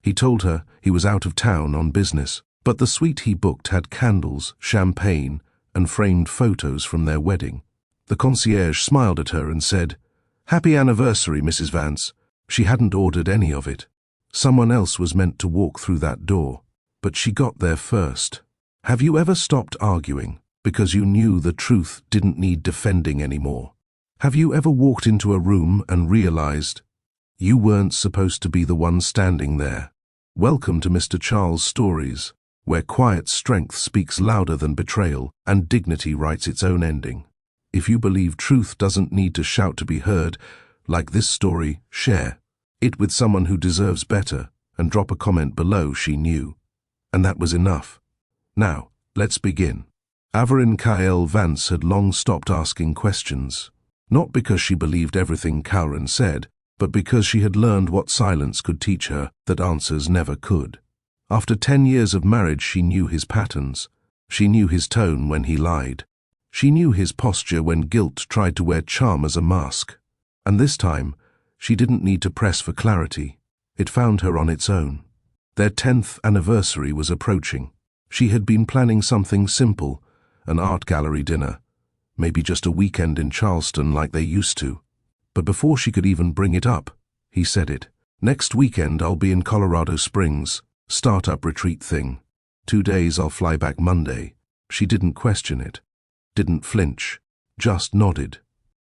He told her he was out of town on business, but the suite he booked had candles, champagne, and framed photos from their wedding. The concierge smiled at her and said, "Happy anniversary, Mrs. Vance." She hadn't ordered any of it. Someone else was meant to walk through that door, but she got there first. Have you ever stopped arguing because you knew the truth didn't need defending anymore? Have you ever walked into a room and realized you weren't supposed to be the one standing there? Welcome to Mr. Charles' Stories, where quiet strength speaks louder than betrayal and dignity writes its own ending. If you believe truth doesn't need to shout to be heard, like this story, share it with someone who deserves better and drop a comment below. She knew, and that was enough. Now, let's begin. Averin Kael Vance had long stopped asking questions, not because she believed everything Kauren said, but because she had learned what silence could teach her that answers never could. After 10 years of marriage, she knew his patterns. She knew his tone when he lied. She knew his posture when guilt tried to wear charm as a mask. And this time, she didn't need to press for clarity. It found her on its own. Their 10th anniversary was approaching. She had been planning something simple, an art gallery dinner, maybe just a weekend in Charleston like they used to. But before she could even bring it up, he said it. "Next weekend I'll be in Colorado Springs, startup retreat thing. 2 days, I'll fly back Monday." She didn't question it, didn't flinch, just nodded.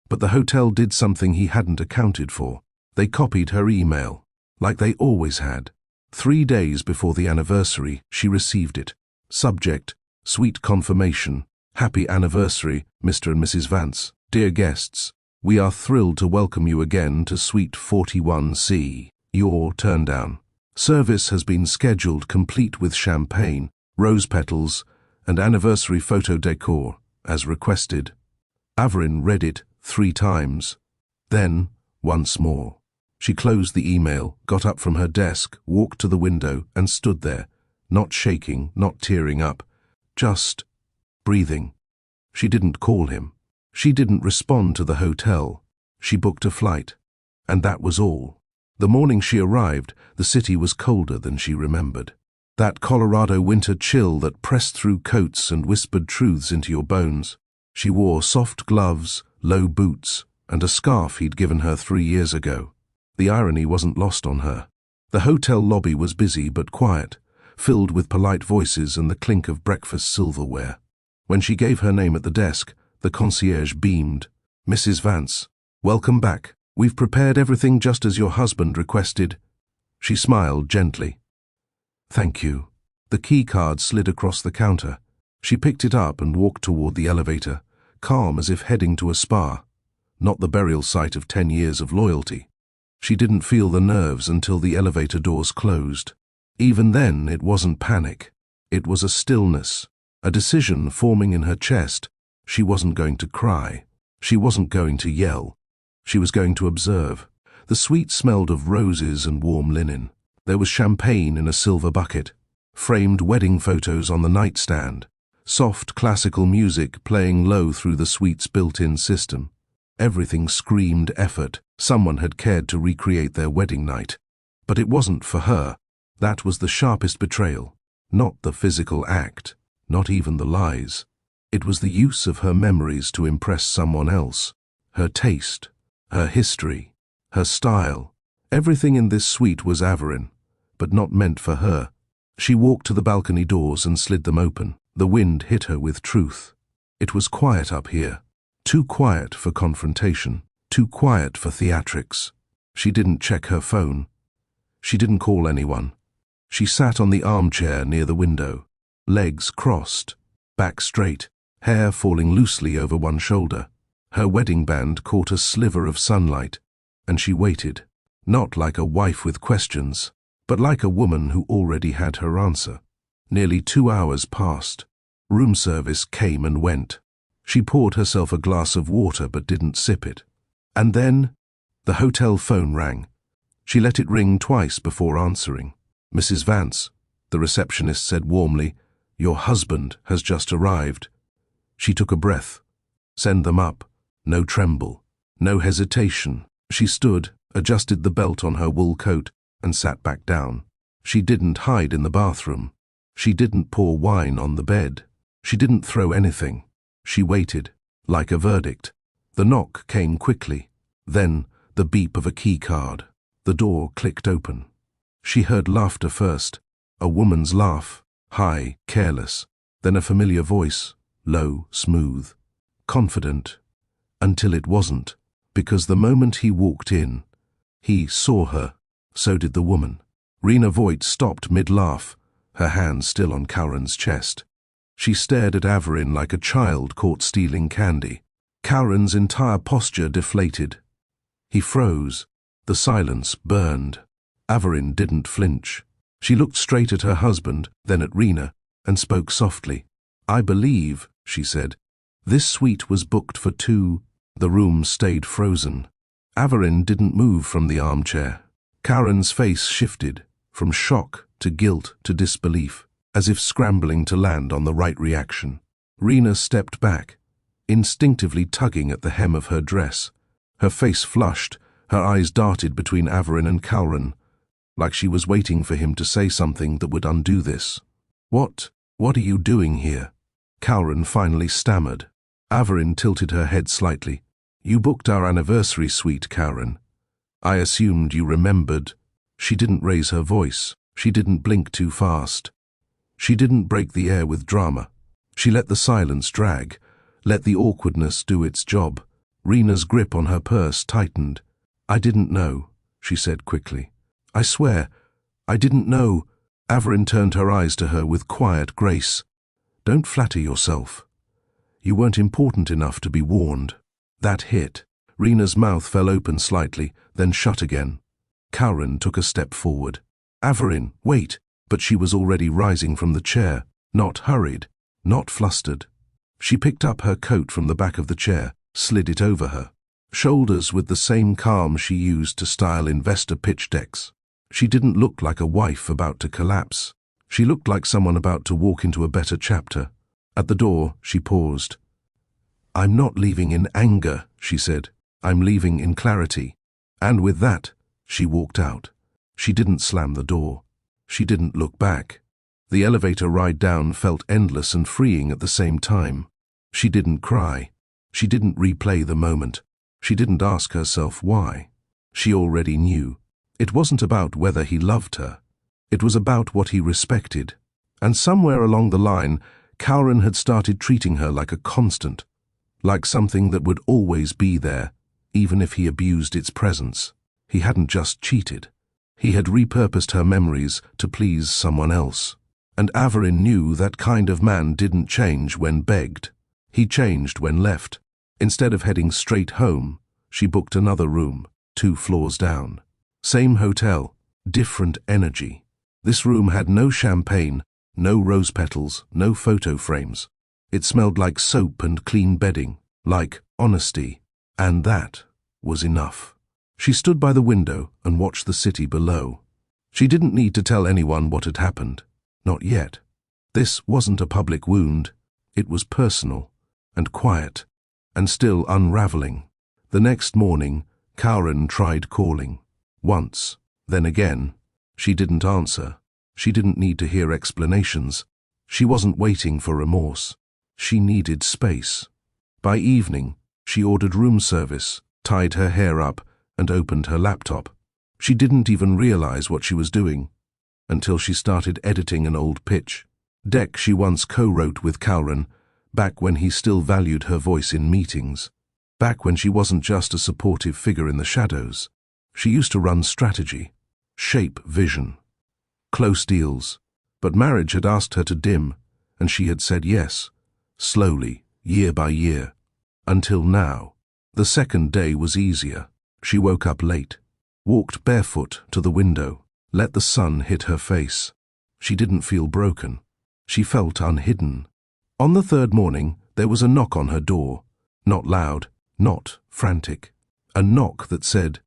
But the hotel did something he hadn't accounted for. They copied her email, like they always had. 3 days before the anniversary, she received it. Subject, sweet confirmation. Happy anniversary, Mr. and Mrs. Vance. Dear guests, we are thrilled to welcome you again to Suite 41C. Your turn down. Service has been scheduled, complete with champagne, rose petals, and anniversary photo decor, as requested. Averin read it 3 times. Then, once more. She closed the email, got up from her desk, walked to the window, and stood there, not shaking, not tearing up, just breathing. She didn't call him. She didn't respond to the hotel. She booked a flight. And that was all. The morning she arrived, the city was colder than she remembered. That Colorado winter chill that pressed through coats and whispered truths into your bones. She wore soft gloves, low boots, and a scarf he'd given her 3 years ago. The irony wasn't lost on her. The hotel lobby was busy but quiet, filled with polite voices and the clink of breakfast silverware. When she gave her name at the desk, the concierge beamed. "Mrs. Vance, welcome back. We've prepared everything just as your husband requested." She smiled gently. "Thank you." The key card slid across the counter. She picked it up and walked toward the elevator, calm as if heading to a spa, not the burial site of 10 years of loyalty. She didn't feel the nerves until the elevator doors closed. Even then, it wasn't panic. It was a stillness, a decision forming in her chest. She wasn't going to cry. She wasn't going to yell. She was going to observe. The suite smelled of roses and warm linen. There was champagne in a silver bucket, framed wedding photos on the nightstand, soft classical music playing low through the suite's built-in system. Everything screamed effort. Someone had cared to recreate their wedding night. But it wasn't for her. That was the sharpest betrayal. Not the physical act, not even the lies. It was the use of her memories to impress someone else. Her taste, her history, her style. Everything in this suite was Averin, but not meant for her. She walked to the balcony doors and slid them open. The wind hit her with truth. It was quiet up here. Too quiet for confrontation. Too quiet for theatrics. She didn't check her phone. She didn't call anyone. She sat on the armchair near the window, legs crossed, back straight, hair falling loosely over one shoulder. Her wedding band caught a sliver of sunlight, and she waited, not like a wife with questions, but like a woman who already had her answer. Nearly 2 hours passed. Room service came and went. She poured herself a glass of water but didn't sip it. And then, the hotel phone rang. She let it ring twice before answering. "Mrs. Vance," the receptionist said warmly, "your husband has just arrived." She took a breath. Send them up. No tremble. No hesitation. She stood, adjusted the belt on her wool coat, and sat back down. She didn't hide in the bathroom. She didn't pour wine on the bed. She didn't throw anything. She waited, like a verdict. The knock came quickly. Then the beep of a key card. The door clicked open. She heard laughter first, a woman's laugh, high, careless, then a familiar voice, low, smooth, confident, until it wasn't, because the moment he walked in, he saw her. So did the woman. Rena Voigt stopped mid-laugh, her hand still on Karen's chest. She stared at Averin like a child caught stealing candy. Karen's entire posture deflated. He froze. The silence burned. Averin didn't flinch. She looked straight at her husband, then at Rena, and spoke softly. "I believe," she said, "this suite was booked for 2." The room stayed frozen. Averin didn't move from the armchair. Karen's face shifted, from shock to guilt to disbelief, as if scrambling to land on the right reaction. Rena stepped back, instinctively tugging at the hem of her dress. Her face flushed, her eyes darted between Averin and Karen, like she was waiting for him to say something that would undo this. What are you doing here?" Karen finally stammered. Averin tilted her head slightly. "You booked our anniversary suite, Karen. I assumed you remembered." She didn't raise her voice. She didn't blink too fast. She didn't break the air with drama. She let the silence drag, let the awkwardness do its job. Rena's grip on her purse tightened. "I didn't know," she said quickly. "I swear, I didn't know." Averin turned her eyes to her with quiet grace. "Don't flatter yourself. You weren't important enough to be warned." That hit. Rena's mouth fell open slightly, then shut again. Karen took a step forward. "Averin, wait!" But she was already rising from the chair, not hurried, not flustered. She picked up her coat from the back of the chair, slid it over her shoulders with the same calm she used to style investor pitch decks. She didn't look like a wife about to collapse. She looked like someone about to walk into a better chapter. At the door, she paused. "I'm not leaving in anger," she said. "I'm leaving in clarity." And with that, she walked out. She didn't slam the door. She didn't look back. The elevator ride down felt endless and freeing at the same time. She didn't cry. She didn't replay the moment. She didn't ask herself why. She already knew. It wasn't about whether he loved her. It was about what he respected. And somewhere along the line, Karen had started treating her like a constant, like something that would always be there, even if he abused its presence. He hadn't just cheated. He had repurposed her memories to please someone else. And Averin knew that kind of man didn't change when begged. He changed when left. Instead of heading straight home, she booked another room, 2 floors down. Same hotel, different energy. This room had no champagne, no rose petals, no photo frames. It smelled like soap and clean bedding, like honesty, and that was enough. She stood by the window and watched the city below. She didn't need to tell anyone what had happened. Not yet. This wasn't a public wound. It was personal, and quiet, and still unraveling. The next morning, Karen tried calling. Once, then again. She didn't answer. She didn't need to hear explanations. She wasn't waiting for remorse. She needed space. By evening, she ordered room service, tied her hair up, and opened her laptop. She didn't even realize what she was doing until she started editing an old pitch deck she once co-wrote with Karen, back when he still valued her voice in meetings, back when she wasn't just a supportive figure in the shadows. She used to run strategy, shape vision, close deals, but marriage had asked her to dim, and she had said yes, slowly, year by year, until now. The second day was easier. She woke up late, walked barefoot to the window, let the sun hit her face. She didn't feel broken. She felt unhidden. On the third morning, there was a knock on her door. Not loud, not frantic. A knock that said,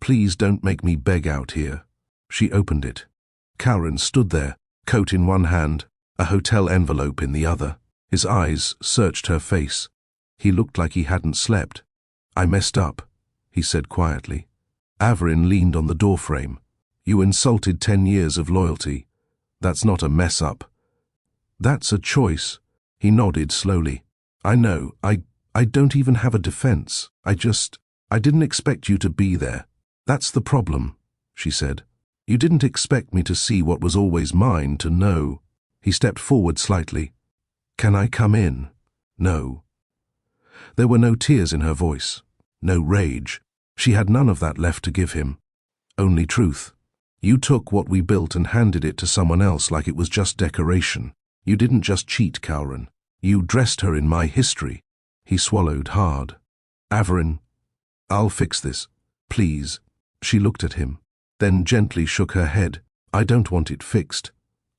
"Please don't make me beg out here." She opened it. Karen stood there, coat in one hand, a hotel envelope in the other. His eyes searched her face. He looked like he hadn't slept. "I messed up," he said quietly. Averin leaned on the doorframe. You insulted 10 years of loyalty. That's not a mess up. That's a choice. He nodded slowly. I know, I don't even have a defense. I didn't expect you to be there. That's the problem, she said. You didn't expect me to see what was always mine, to know. He stepped forward slightly. Can I come in? No. There were no tears in her voice, no rage. She had none of that left to give him. Only truth. You took what we built and handed it to someone else like it was just decoration. You didn't just cheat, Kauran. You dressed her in my history. He swallowed hard. Averin, I'll fix this. Please. She looked at him, then gently shook her head. I don't want it fixed.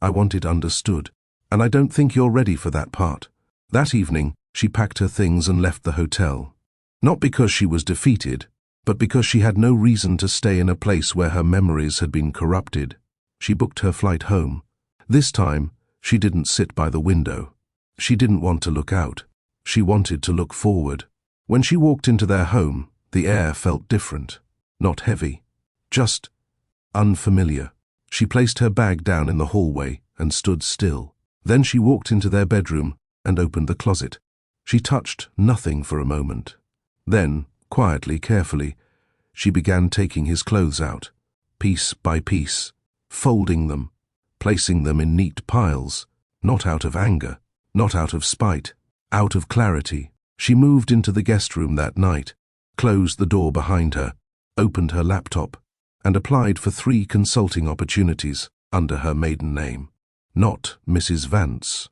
I want it understood. And I don't think you're ready for that part. That evening, she packed her things and left the hotel. Not because she was defeated, but because she had no reason to stay in a place where her memories had been corrupted. She booked her flight home. This time, she didn't sit by the window. She didn't want to look out. She wanted to look forward. When she walked into their home, the air felt different. Not heavy. Just unfamiliar. She placed her bag down in the hallway and stood still. Then she walked into their bedroom and opened the closet. She touched nothing for a moment. Then, quietly, carefully, she began taking his clothes out, piece by piece, folding them, placing them in neat piles, not out of anger, not out of spite, out of clarity. She moved into the guest room that night, closed the door behind her, opened her laptop, and applied for 3 consulting opportunities under her maiden name. Not Mrs. Vance.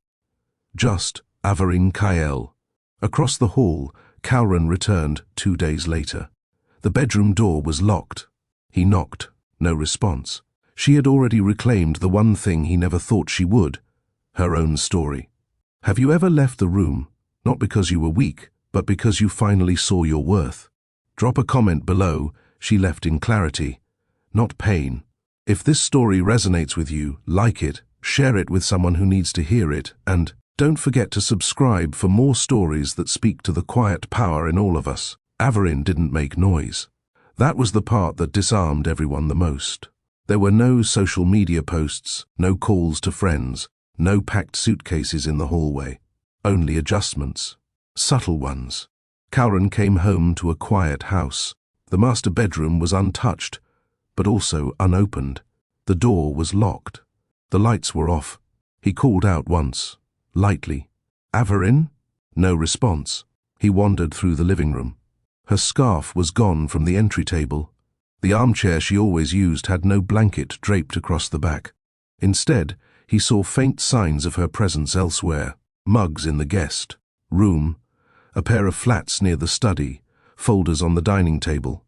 Just Averin Kael. Across the hall, Kauran returned 2 days later. The bedroom door was locked. He knocked. No response. She had already reclaimed the one thing he never thought she would, her own story. Have you ever left the room, not because you were weak, but because you finally saw your worth? Drop a comment below. She left in clarity, not pain. If this story resonates with you, like it, share it with someone who needs to hear it, and don't forget to subscribe for more stories that speak to the quiet power in all of us. Averin didn't make noise. That was the part that disarmed everyone the most. There were no social media posts, no calls to friends, no packed suitcases in the hallway. Only adjustments. Subtle ones. Kauran came home to a quiet house. The master bedroom was untouched, but also unopened. The door was locked. The lights were off. He called out once, lightly. Averin? No response. He wandered through the living room. Her scarf was gone from the entry table. The armchair she always used had no blanket draped across the back. Instead, he saw faint signs of her presence elsewhere. Mugs in the guest room, a pair of flats near the study, folders on the dining table.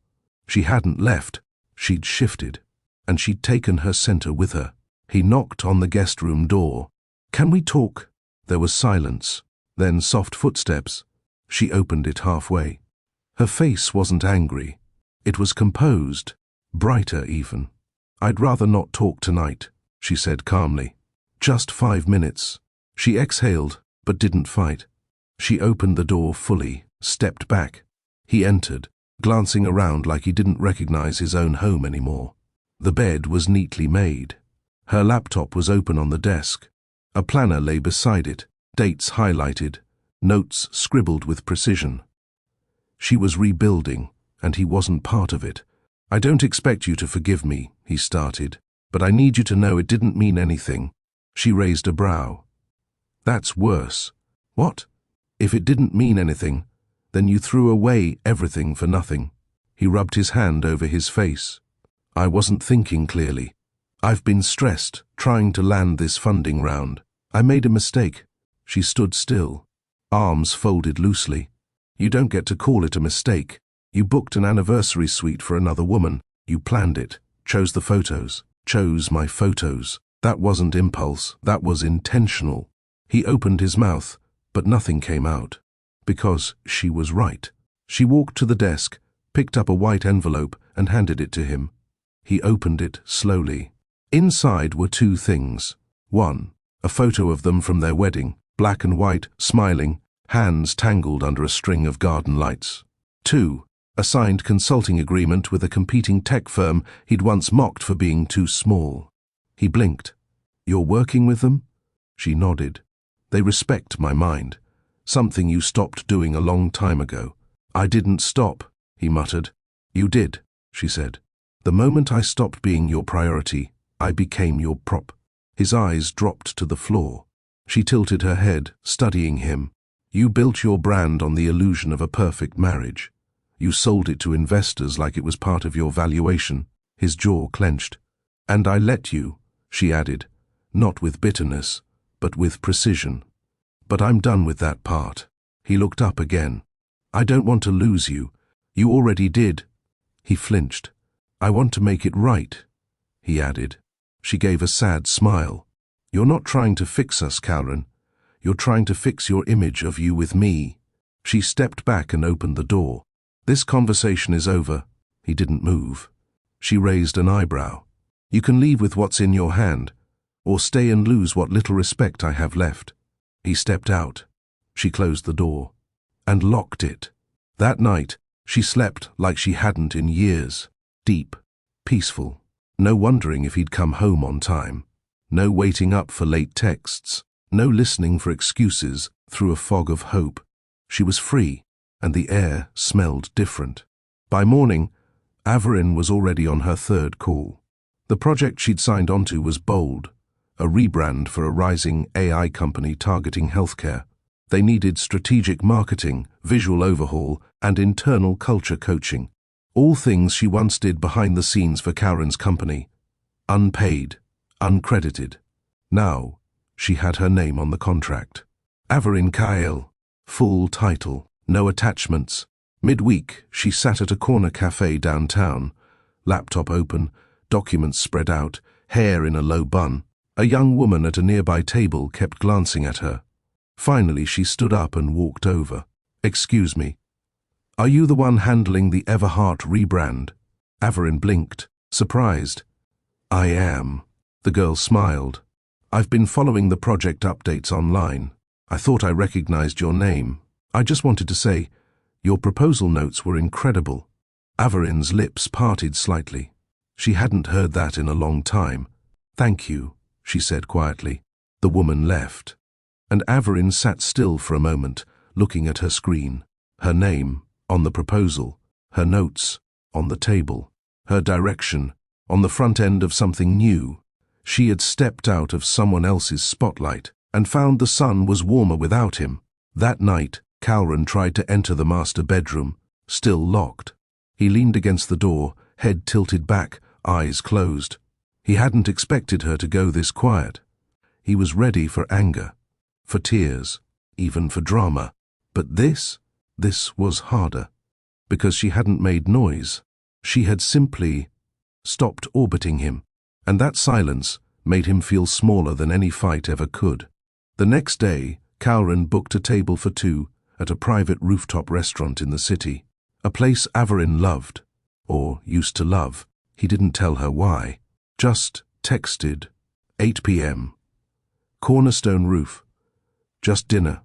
She hadn't left. She'd shifted, and she'd taken her center with her. He knocked on the guest room door. Can we talk? There was silence, then soft footsteps. She opened it halfway. Her face wasn't angry. It was composed, brighter even. I'd rather not talk tonight, she said calmly. Just 5 minutes. She exhaled, but didn't fight. She opened the door fully, stepped back. He entered, glancing around like he didn't recognize his own home anymore. The bed was neatly made. Her laptop was open on the desk. A planner lay beside it, dates highlighted, notes scribbled with precision. She was rebuilding, and he wasn't part of it. I don't expect you to forgive me, he started, but I need you to know it didn't mean anything. She raised a brow. That's worse. What? If it didn't mean anything, then you threw away everything for nothing. He rubbed his hand over his face. I wasn't thinking clearly. I've been stressed, trying to land this funding round. I made a mistake. She stood still, arms folded loosely. You don't get to call it a mistake. You booked an anniversary suite for another woman. You planned it, chose the photos, chose my photos. That wasn't impulse, that was intentional. He opened his mouth, but nothing came out. Because she was right. She walked to the desk, picked up a white envelope and handed it to him. He opened it slowly. Inside were 2 things. 1, a photo of them from their wedding, black and white, smiling, hands tangled under a string of garden lights. 2, a signed consulting agreement with a competing tech firm he'd once mocked for being too small. He blinked. "You're working with them?" She nodded. "They respect my mind. Something you stopped doing a long time ago." "I didn't stop," he muttered. "You did," she said. "The moment I stopped being your priority, I became your prop." His eyes dropped to the floor. She tilted her head, studying him. "You built your brand on the illusion of a perfect marriage. You sold it to investors like it was part of your valuation." His jaw clenched. "And I let you," she added, not with bitterness, but with precision. "But I'm done with that part." He looked up again. "I don't want to lose you. You already did." He flinched. "I want to make it right," he added. She gave a sad smile. "You're not trying to fix us, Calren. You're trying to fix your image of you with me." She stepped back and opened the door. "This conversation is over." He didn't move. She raised an eyebrow. "You can leave with what's in your hand, or stay and lose what little respect I have left." He stepped out. She closed the door and locked it. That night, she slept like she hadn't in years. Deep, peaceful. No wondering if he'd come home on time. No waiting up for late texts. No listening for excuses through a fog of hope. She was free, and the air smelled different. By morning, Averin was already on her third call. The project she'd signed onto was bold, a rebrand for a rising AI company targeting healthcare. They needed strategic marketing, visual overhaul, and internal culture coaching. All things she once did behind the scenes for Calren's company. Unpaid, uncredited. Now, she had her name on the contract. Averin Kyle. Full title. No attachments. Midweek, she sat at a corner cafe downtown. Laptop open, documents spread out, hair in a low bun. A young woman at a nearby table kept glancing at her. Finally, she stood up and walked over. "Excuse me. Are you the one handling the Everhart rebrand?" Averin blinked, surprised. "I am." The girl smiled. "I've been following the project updates online. I thought I recognized your name. I just wanted to say, your proposal notes were incredible." Averin's lips parted slightly. She hadn't heard that in a long time. "Thank you," she said quietly. The woman left, and Averin sat still for a moment, looking at her screen. Her name on the proposal, her notes on the table, her direction on the front end of something new. She had stepped out of someone else's spotlight and found the sun was warmer without him. That night, Calren tried to enter the master bedroom, still locked. He leaned against the door, head tilted back, eyes closed. He hadn't expected her to go this quiet. He was ready for anger, for tears, even for drama. But this was harder, because she hadn't made noise. She had simply stopped orbiting him, and that silence made him feel smaller than any fight ever could. The next day, Calren booked a table for two at a private rooftop restaurant in the city, a place Averin loved, or used to love. He didn't tell her why, just texted, 8 p.m. Cornerstone roof. Just dinner.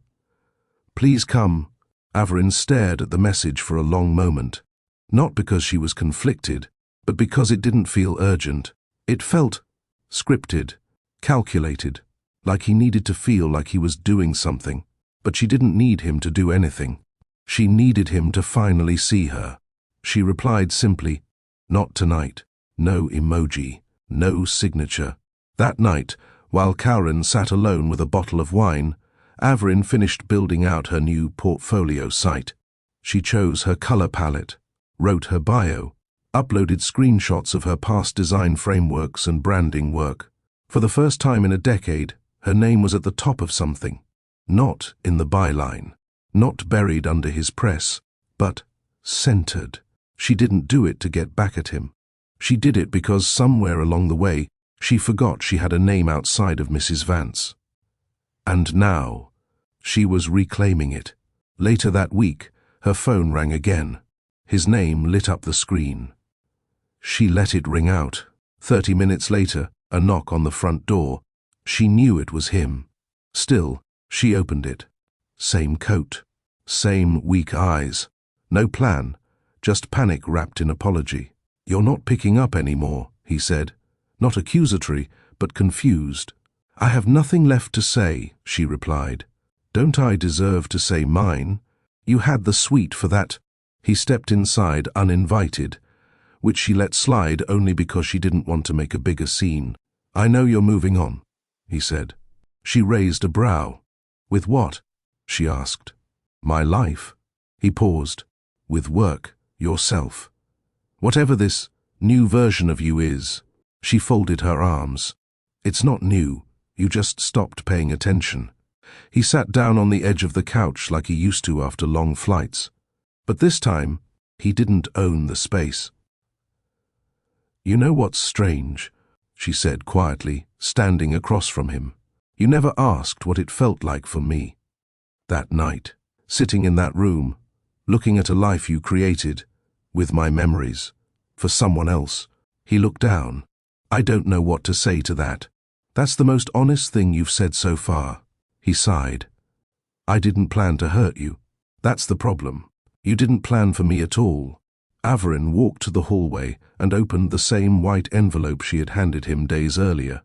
Please come. Averin stared at the message for a long moment, not because she was conflicted, but because it didn't feel urgent. It felt scripted, calculated, like he needed to feel like he was doing something. But she didn't need him to do anything. She needed him to finally see her. She replied simply, "Not tonight." No emoji, no signature. That night, while Calren sat alone with a bottle of wine, Averin finished building out her new portfolio site. She chose her color palette, wrote her bio, uploaded screenshots of her past design frameworks and branding work. For the first time in a decade, her name was at the top of something. Not in the byline, not buried under his press, but centered. She didn't do it to get back at him. She did it because somewhere along the way, she forgot she had a name outside of Mrs. Vance. And now, she was reclaiming it. Later that week, her phone rang again. His name lit up the screen. She let it ring out. 30 minutes later, a knock on the front door. She knew it was him. Still, she opened it. Same coat, same weak eyes. No plan, just panic wrapped in apology. "You're not picking up anymore," he said, not accusatory, but confused. "I have nothing left to say," she replied. "Don't I deserve to say mine? You had the suite for that." He stepped inside uninvited, which she let slide only because she didn't want to make a bigger scene. "I know you're moving on," he said. She raised a brow. "With what?" she asked. "My life." He paused. "With work, yourself. Whatever this new version of you is." She folded her arms. "It's not new. You just stopped paying attention." He sat down on the edge of the couch like he used to after long flights. But this time, he didn't own the space. "You know what's strange?" she said quietly, standing across from him. "You never asked what it felt like for me. That night, sitting in that room, looking at a life you created, with my memories, for someone else." He looked down. "I don't know what to say to that. That's the most honest thing you've said so far." He sighed. "I didn't plan to hurt you. That's the problem. You didn't plan for me at all." Averin walked to the hallway and opened the same white envelope she had handed him days earlier.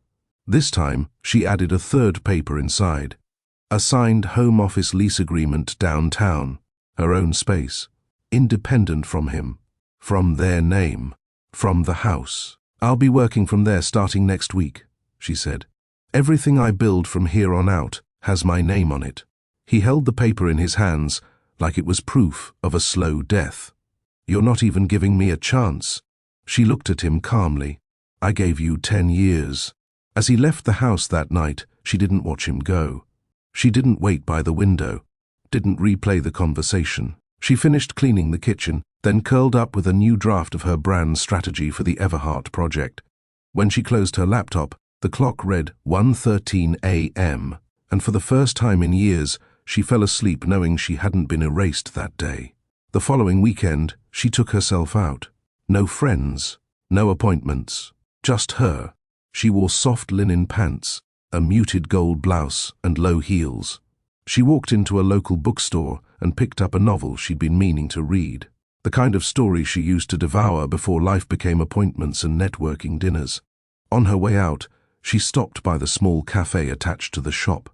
This time, she added a third paper inside. A signed home office lease agreement downtown, her own space, independent from him, from their name, from the house. "I'll be working from there starting next week," she said. "Everything I build from here on out has my name on it." He held the paper in his hands like it was proof of a slow death. "You're not even giving me a chance." She looked at him calmly. "I gave you 10 years. As he left the house that night, she didn't watch him go. She didn't wait by the window, didn't replay the conversation. She finished cleaning the kitchen, then curled up with a new draft of her brand strategy for the Everhart project. When she closed her laptop, the clock read 1:13 a.m., and for the first time in years, she fell asleep knowing she hadn't been erased that day. The following weekend, she took herself out. No friends, no appointments, just her. She wore soft linen pants, a muted gold blouse, and low heels. She walked into a local bookstore and picked up a novel she'd been meaning to read, the kind of story she used to devour before life became appointments and networking dinners. On her way out, she stopped by the small cafe attached to the shop.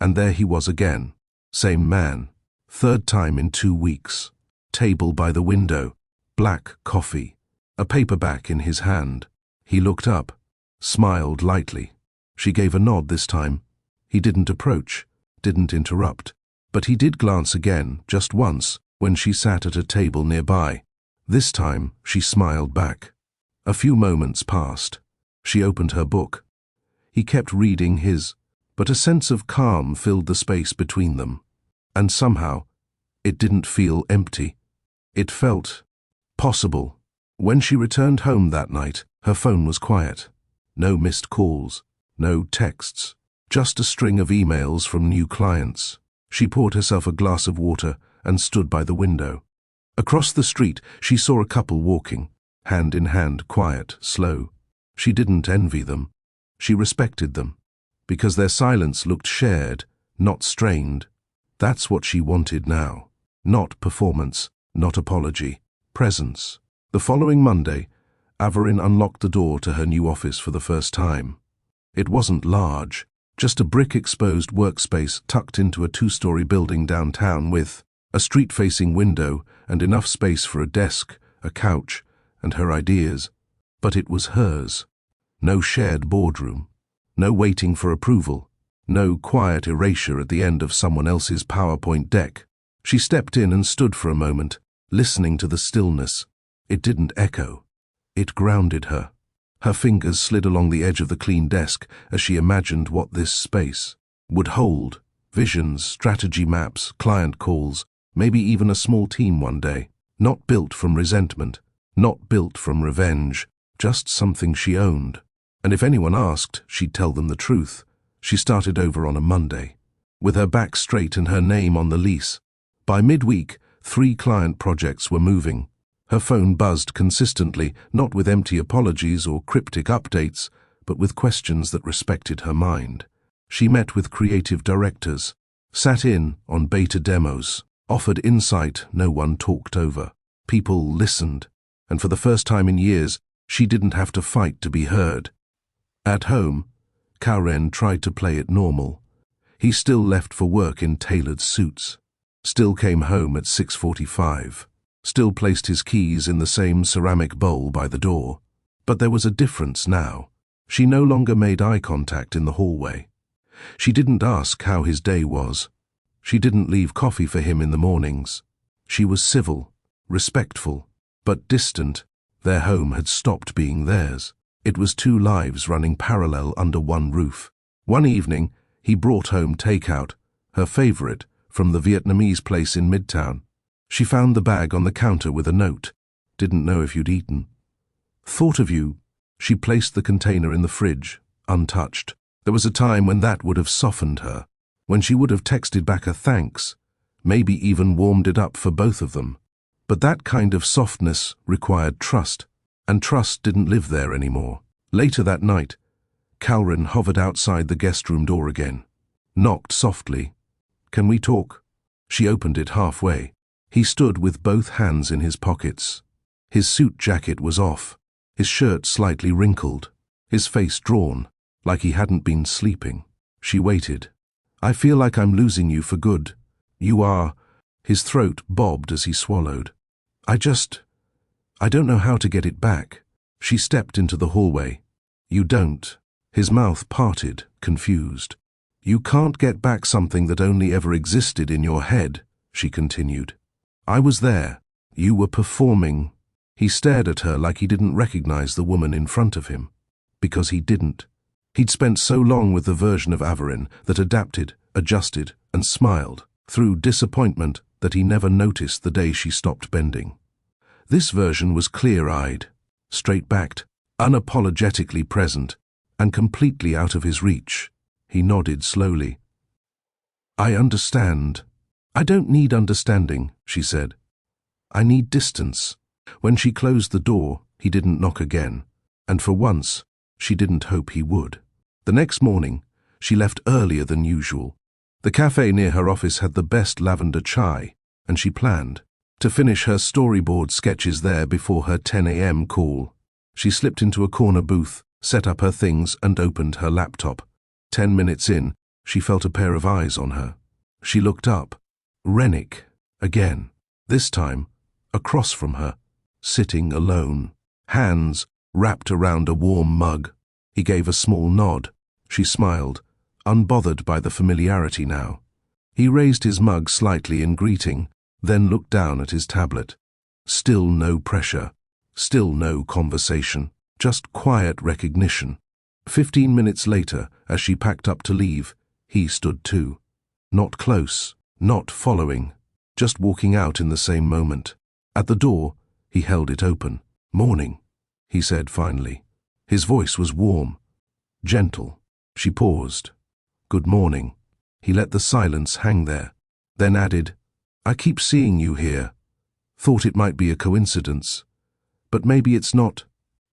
And there he was again. Same man. Third time in 2 weeks. Table by the window. Black coffee. A paperback in his hand. He looked up, smiled lightly. She gave a nod this time. He didn't approach, didn't interrupt. But he did glance again, just once, when she sat at a table nearby. This time, she smiled back. A few moments passed. She opened her book. He kept reading his, but a sense of calm filled the space between them. And somehow, it didn't feel empty. It felt possible. When she returned home that night, her phone was quiet. No missed calls, no texts, just a string of emails from new clients. She poured herself a glass of water and stood by the window. Across the street, she saw a couple walking, hand in hand, quiet, slow. She didn't envy them. She respected them, because their silence looked shared, not strained. That's what she wanted now. Not performance, not apology, presence. The following Monday, Averin unlocked the door to her new office for the first time. It wasn't large, just a brick-exposed workspace tucked into a 2-story building downtown with a street-facing window and enough space for a desk, a couch, and her ideas. But it was hers. No shared boardroom. No waiting for approval. No quiet erasure at the end of someone else's PowerPoint deck. She stepped in and stood for a moment, listening to the stillness. It didn't echo. It grounded her. Her fingers slid along the edge of the clean desk as she imagined what this space would hold. Visions, strategy maps, client calls, maybe even a small team one day. Not built from resentment, not built from revenge, just something she owned. And if anyone asked, she'd tell them the truth. She started over on a Monday, with her back straight and her name on the lease. By midweek, 3 client projects were moving. Her phone buzzed consistently, not with empty apologies or cryptic updates, but with questions that respected her mind. She met with creative directors, sat in on beta demos, offered insight no one talked over. People listened, and for the first time in years, she didn't have to fight to be heard. At home, Karen tried to play it normal. He still left for work in tailored suits, still came home at 6:45, still placed his keys in the same ceramic bowl by the door. But there was a difference now. She no longer made eye contact in the hallway. She didn't ask how his day was. She didn't leave coffee for him in the mornings. She was civil, respectful, but distant. Their home had stopped being theirs. It was two lives running parallel under one roof. One evening, he brought home takeout, her favorite, from the Vietnamese place in Midtown. She found the bag on the counter with a note. Didn't know if you'd eaten. Thought of you. She placed the container in the fridge, untouched. There was a time when that would have softened her, when she would have texted back a thanks, maybe even warmed it up for both of them. But that kind of softness required trust, and trust didn't live there anymore. Later that night, Karen hovered outside the guest room door again, knocked softly. "Can we talk?" She opened it halfway. He stood with both hands in his pockets. His suit jacket was off, his shirt slightly wrinkled, his face drawn, like he hadn't been sleeping. She waited. "I feel like I'm losing you for good. You are." His throat bobbed as he swallowed. I don't know how to get it back." She stepped into the hallway. "You don't." His mouth parted, confused. "You can't get back something that only ever existed in your head," she continued. "I was there. You were performing." He stared at her like he didn't recognize the woman in front of him. Because he didn't. He'd spent so long with the version of Averin that adapted, adjusted, and smiled through disappointment that he never noticed the day she stopped bending. This version was clear-eyed, straight-backed, unapologetically present, and completely out of his reach. He nodded slowly. "I understand." "I don't need understanding," she said. "I need distance." When she closed the door, he didn't knock again, and for once, she didn't hope he would. The next morning, she left earlier than usual. The cafe near her office had the best lavender chai, and she planned to finish her storyboard sketches there before her 10 a.m. call. She slipped into a corner booth, set up her things, and opened her laptop. 10 minutes in, she felt a pair of eyes on her. She looked up. Rennick, again. This time, across from her, sitting alone, hands wrapped around a warm mug. He gave a small nod. She smiled, unbothered by the familiarity now. He raised his mug slightly in greeting, then looked down at his tablet. Still no pressure, still no conversation, just quiet recognition. 15 minutes later, as she packed up to leave, he stood too. Not close, not following, just walking out in the same moment. At the door, he held it open. "Morning," he said finally. His voice was warm, gentle. She paused. "Good morning." He let the silence hang there, then added, "I keep seeing you here. Thought it might be a coincidence. But maybe it's not."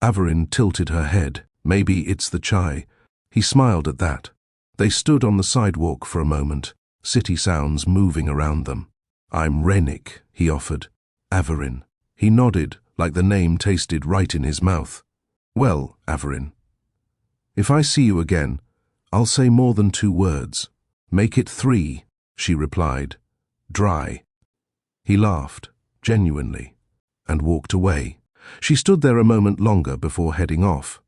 Averin tilted her head. "Maybe it's the chai." He smiled at that. They stood on the sidewalk for a moment, city sounds moving around them. "I'm Rennick," he offered. "Averin." He nodded, like the name tasted right in his mouth. "Well, Averin, if I see you again, I'll say more than 2 words. Make it 3, she replied, dry. He laughed, genuinely, and walked away. She stood there a moment longer before heading off.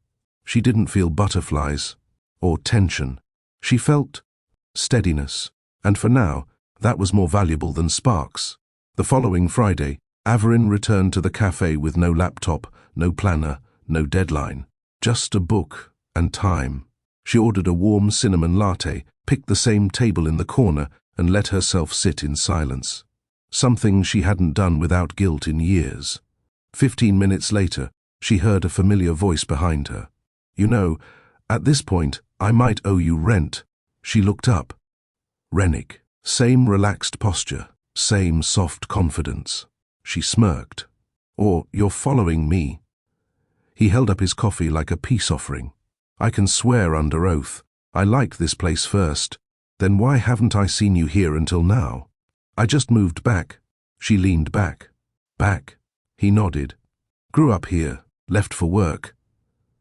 She didn't feel butterflies or tension. She felt steadiness, and for now, that was more valuable than sparks. The following Friday, Averin returned to the cafe with no laptop, no planner, no deadline, just a book and time. She ordered a warm cinnamon latte, picked the same table in the corner, and let herself sit in silence. Something she hadn't done without guilt in years. 15 minutes later, she heard a familiar voice behind her. "You know, at this point, I might owe you rent." She looked up. Rennick. Same relaxed posture, same soft confidence. She smirked. "Or you're following me." He held up his coffee like a peace offering. "I can swear under oath. I liked this place first. Then why haven't I seen you here until now?" "I just moved back." She leaned back. "Back? He nodded. Grew up here, left for work.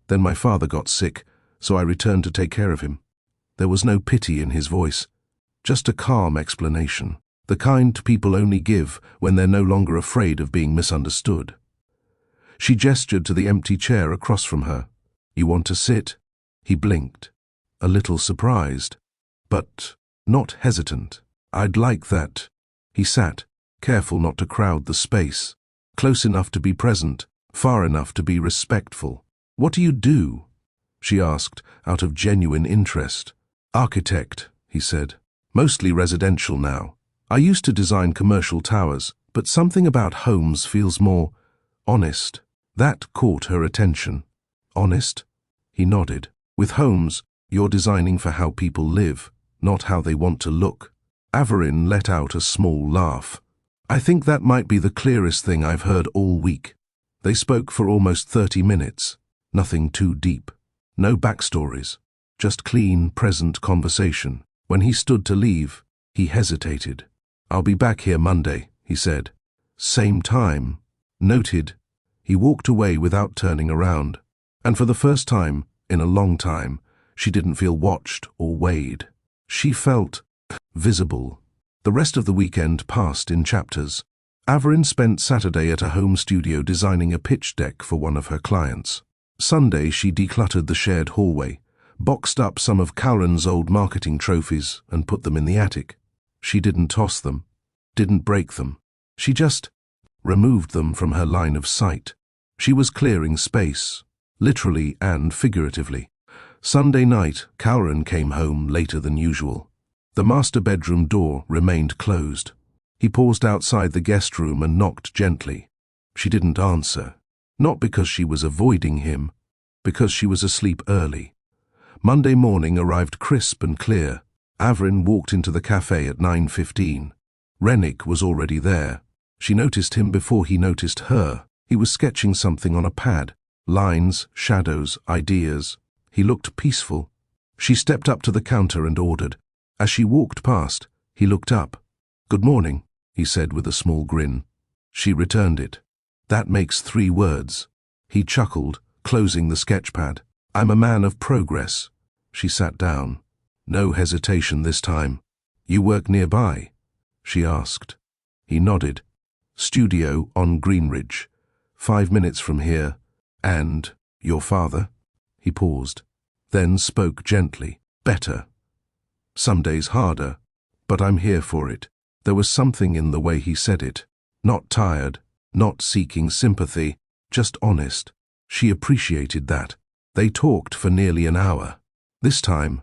Then my father got sick, so I returned to take care of him. There was no pity in his voice, just a calm explanation, the kind people only give when they're no longer afraid of being misunderstood. She gestured to the empty chair across from her. You want to sit? He blinked, a little surprised, but not hesitant. I'd like that. He sat, careful not to crowd the space, close enough to be present, far enough to be respectful. What do you do? She asked, out of genuine interest. Architect, he said. Mostly residential now. I used to design commercial towers, but something about homes feels more honest. That caught her attention. Honest? He nodded. With homes, you're designing for how people live, not how they want to look. Averin let out a small laugh. I think that might be the clearest thing I've heard all week. They spoke for almost 30 minutes. Nothing too deep. No backstories. Just clean, present conversation. When he stood to leave, he hesitated. I'll be back here Monday, he said. Same time. Noted. He walked away without turning around. And for the first time, in a long time, she didn't feel watched or weighed. She felt visible. The rest of the weekend passed in chapters. Averin spent Saturday at a home studio designing a pitch deck for one of her clients. Sunday she decluttered the shared hallway, boxed up some of Kauren's old marketing trophies and put them in the attic. She didn't toss them, didn't break them. She just removed them from her line of sight. She was clearing space, literally and figuratively. Sunday night, Kauren came home later than usual. The master bedroom door remained closed. He paused outside the guest room and knocked gently. She didn't answer, not because she was avoiding him, because she was asleep early. Monday morning arrived crisp and clear. Averin walked into the cafe at 9:15. Rennick was already there. She noticed him before he noticed her. He was sketching something on a pad. Lines, shadows, ideas. He looked peaceful. She stepped up to the counter and ordered. As she walked past, he looked up. Good morning, he said with a small grin. She returned it. That makes 3 words. He chuckled, closing the sketchpad. I'm a man of progress. She sat down. No hesitation this time. You work nearby? She asked. He nodded. Studio on Greenridge. 5 minutes from here. And your father? He paused, then spoke gently. Better. Some days harder, but I'm here for it. There was something in the way he said it. Not tired, not seeking sympathy, just honest. She appreciated that. They talked for nearly an hour. This time,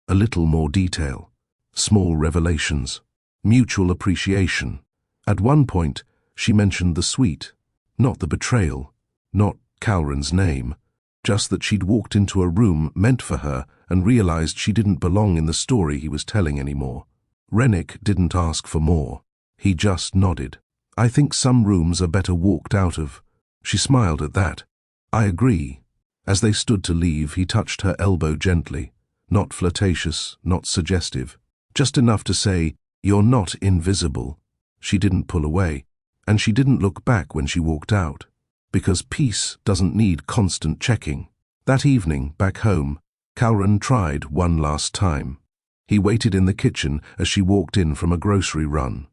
a little more detail. Small revelations. Mutual appreciation. At one point, she mentioned the suite. Not the betrayal. Not Kauren's name. Just that she'd walked into a room meant for her and realized she didn't belong in the story he was telling anymore. Rennick didn't ask for more. He just nodded. I think some rooms are better walked out of. She smiled at that. I agree. As they stood to leave, he touched her elbow gently. Not flirtatious, not suggestive. Just enough to say, you're not invisible. She didn't pull away, and she didn't look back when she walked out. Because peace doesn't need constant checking. That evening, back home, Kauren tried one last time. He waited in the kitchen as she walked in from a grocery run.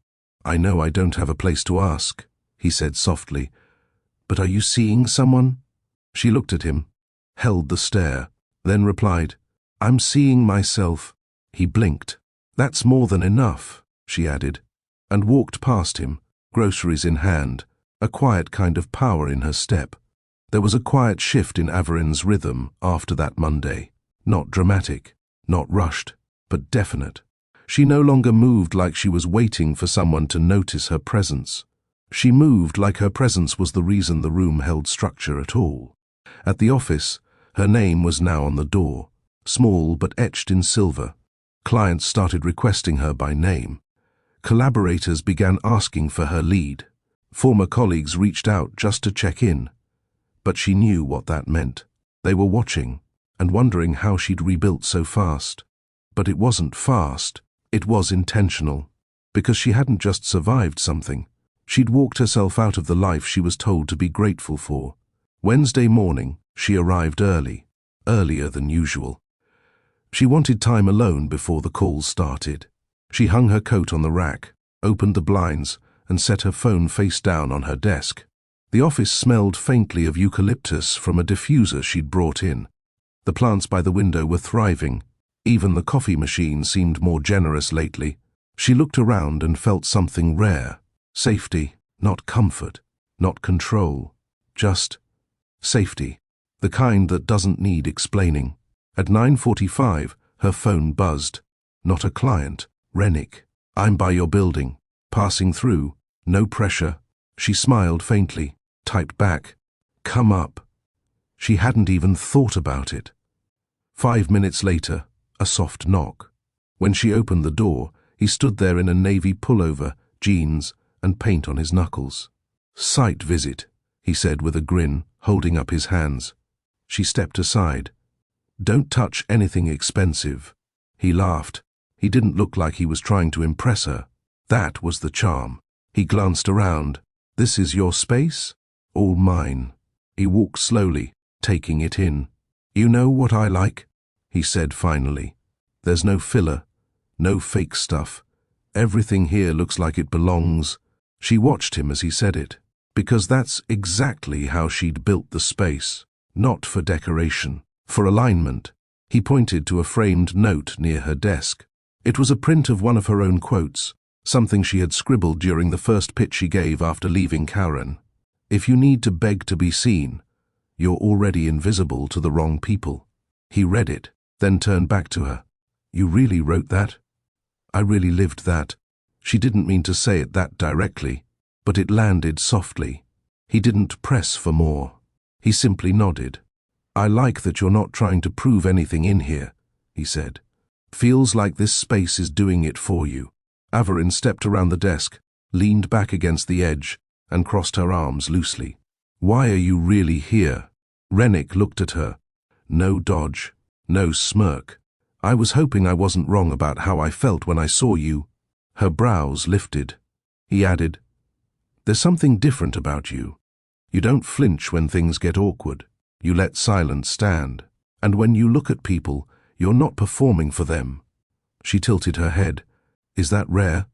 I know I don't have a place to ask, he said softly. But are you seeing someone? She looked at him, held the stare, then replied, I'm seeing myself. He blinked. That's more than enough, she added, and walked past him, groceries in hand, a quiet kind of power in her step. There was a quiet shift in Averin's rhythm after that Monday. Not dramatic, not rushed, but definite. She no longer moved like she was waiting for someone to notice her presence. She moved like her presence was the reason the room held structure at all. At the office, her name was now on the door, small but etched in silver. Clients started requesting her by name. Collaborators began asking for her lead. Former colleagues reached out just to check in. But she knew what that meant. They were watching and wondering how she'd rebuilt so fast. But it wasn't fast, it was intentional. Because she hadn't just survived something, She'd walked herself out of the life she was told to be grateful for. Wednesday morning, she arrived early, earlier than usual. She wanted time alone before the calls started. She hung her coat on the rack, opened the blinds, and set her phone face down on her desk. The office smelled faintly of eucalyptus from a diffuser she'd brought in. The plants by the window were thriving. Even the coffee machine seemed more generous lately. She looked around and felt something rare. Safety, not comfort, not control. Just safety. The kind that doesn't need explaining. At 9:45, her phone buzzed. Not a client. Rennick. I'm by your building. Passing through. No pressure. She smiled faintly, typed back. Come up. She hadn't even thought about it. 5 minutes later, a soft knock. When she opened the door, he stood there in a navy pullover, jeans, and paint on his knuckles. Site visit, he said with a grin, holding up his hands. She stepped aside. Don't touch anything expensive. He laughed. He didn't look like he was trying to impress her. That was the charm. He glanced around. This is your space? All mine. He walked slowly, taking it in. You know what I like? He said finally. There's no filler, no fake stuff. Everything here looks like it belongs. She watched him as he said it, because that's exactly how she'd built the space. Not for decoration, for alignment. He pointed to a framed note near her desk. It was a print of one of her own quotes, something she had scribbled during the first pitch she gave after leaving Karen. If you need to beg to be seen, you're already invisible to the wrong people. He read it, then turned back to her. You really wrote that? I really lived that. She didn't mean to say it that directly, but it landed softly. He didn't press for more. He simply nodded. I like that you're not trying to prove anything in here, he said. Feels like this space is doing it for you. Averin stepped around the desk, leaned back against the edge, and crossed her arms loosely. Why are you really here? Rennick looked at her. No dodge, no smirk. I was hoping I wasn't wrong about how I felt when I saw you. Her brows lifted. He added, There's something different about you. You don't flinch when things get awkward. You let silence stand. And when you look at people, you're not performing for them. She tilted her head. Is that rare?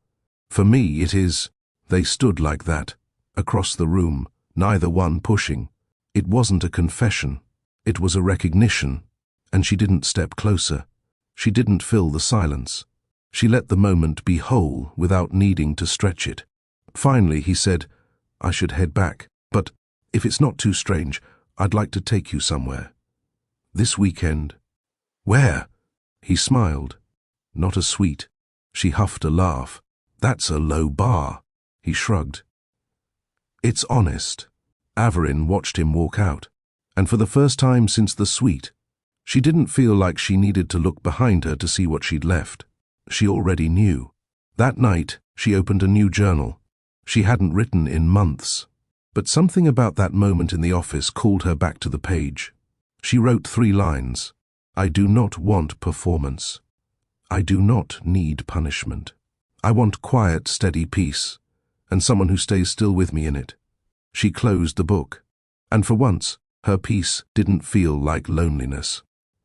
For me, it is. They stood like that, across the room, neither one pushing. It wasn't a confession. It was a recognition. And she didn't step closer. She didn't fill the silence. She let the moment be whole without needing to stretch it. Finally, he said, I should head back, but if it's not too strange, I'd like to take you somewhere. This weekend. Where? He smiled. Not a sweet. She huffed a laugh. That's a low bar. He shrugged. It's honest. Averin watched him walk out, and for the first time since the suite, she didn't feel like she needed to look behind her to see what she'd left. She already knew. That night, she opened a new journal. She hadn't written in months, but something about that moment in the office called her back to the page. She wrote 3 lines. I do not want performance. I do not need punishment. I want quiet, steady peace, and someone who stays still with me in it. She closed the book, and for once, her peace didn't feel like loneliness.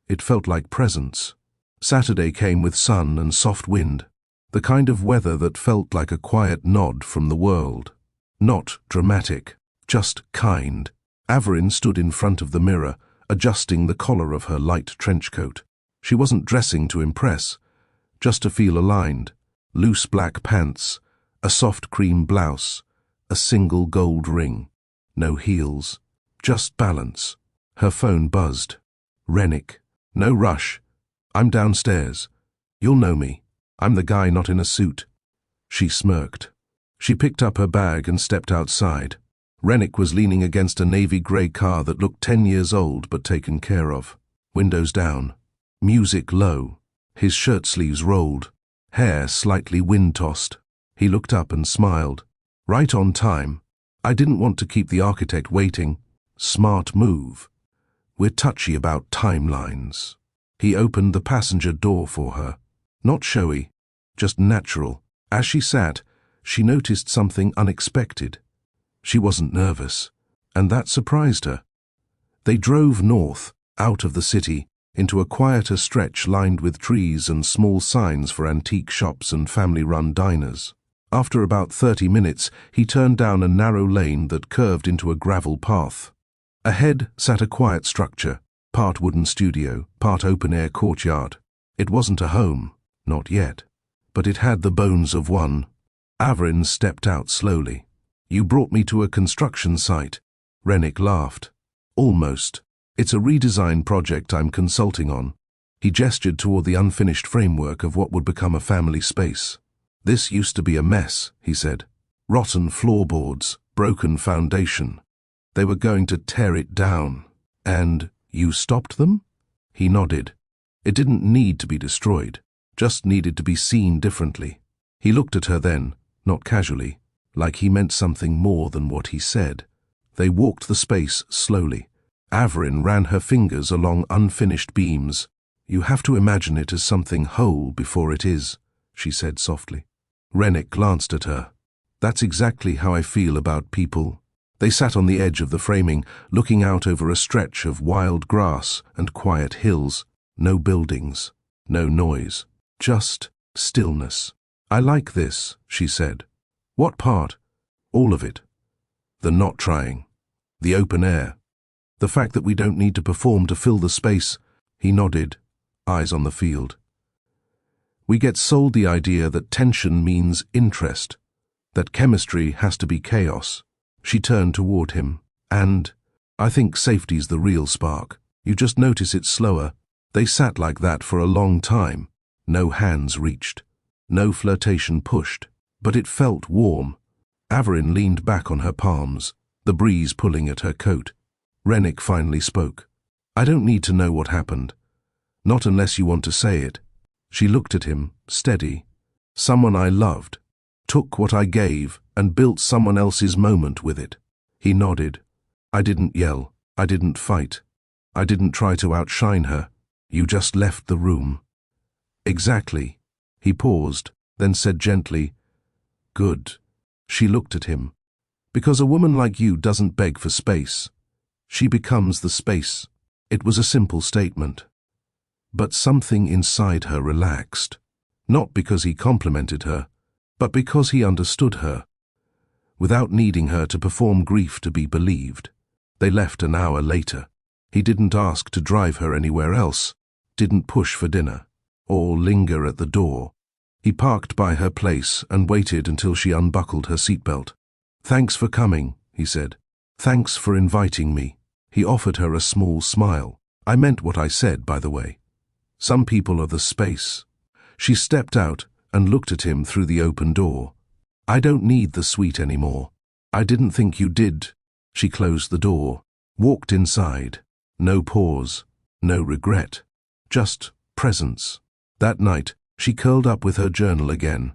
It felt like presence. Saturday came with sun and soft wind, the kind of weather that felt like a quiet nod from the world. Not dramatic, just kind. Averin stood in front of the mirror, adjusting the collar of her light trench coat. She wasn't dressing to impress, just to feel aligned. Loose black pants, a soft cream blouse, a single gold ring. No heels, just balance. Her phone buzzed. Rennick. No rush. I'm downstairs. You'll know me. I'm the guy not in a suit. She smirked. She picked up her bag and stepped outside. Rennick was leaning against a navy grey car that looked 10 years old but taken care of. Windows down. Music low. His shirt sleeves rolled. Hair slightly wind-tossed. He looked up and smiled. Right on time. I didn't want to keep the architect waiting. Smart move. We're touchy about timelines. He opened the passenger door for her. Not showy, just natural. As she sat, she noticed something unexpected. She wasn't nervous, and that surprised her. They drove north, out of the city, into a quieter stretch lined with trees and small signs for antique shops and family-run diners. After about 30 minutes, he turned down a narrow lane that curved into a gravel path. Ahead sat a quiet structure, part wooden studio, part open-air courtyard. It wasn't a home, not yet, but it had the bones of one. Averin stepped out slowly. "You brought me to a construction site." Rennick laughed. "Almost. It's a redesign project I'm consulting on." He gestured toward the unfinished framework of what would become a family space. "This used to be a mess," he said. "Rotten floorboards, broken foundation. They were going to tear it down. And you stopped them?" He nodded. It didn't need to be destroyed, just needed to be seen differently. He looked at her then, not casually, like he meant something more than what he said. They walked the space slowly. Averin ran her fingers along unfinished beams. "You have to imagine it as something whole before it is," she said softly. Rennick glanced at her. "That's exactly how I feel about people." They sat on the edge of the framing, looking out over a stretch of wild grass and quiet hills. No buildings, no noise, just stillness. "I like this," she said. "What part?" "All of it. The not trying. The open air. The fact that we don't need to perform to fill the space." He nodded, eyes on the field. "We get sold the idea that tension means interest, that chemistry has to be chaos." She turned toward him. "And I think safety's the real spark. You just notice it slower." They sat like that for a long time. No hands reached. No flirtation pushed. But it felt warm. Averin leaned back on her palms, the breeze pulling at her coat. Rennick finally spoke. "I don't need to know what happened. Not unless you want to say it." She looked at him, steady. "Someone I loved. Took what I gave and built someone else's moment with it." He nodded. "I didn't yell. I didn't fight. I didn't try to outshine her. You just left the room." "Exactly." He paused, then said gently, "Good." She looked at him. "Because a woman like you doesn't beg for space. She becomes the space." It was a simple statement. But something inside her relaxed. Not because he complimented her, but because he understood her. Without needing her to perform grief to be believed. They left an hour later. He didn't ask to drive her anywhere else, didn't push for dinner, or linger at the door. He parked by her place and waited until she unbuckled her seatbelt. "Thanks for coming," he said. "Thanks for inviting me." He offered her a small smile. "I meant what I said, by the way. Some people are the space." She stepped out and looked at him through the open door. "I don't need the suite anymore." "I didn't think you did." She closed the door, walked inside. No pause, no regret, just presence. That night, she curled up with her journal again.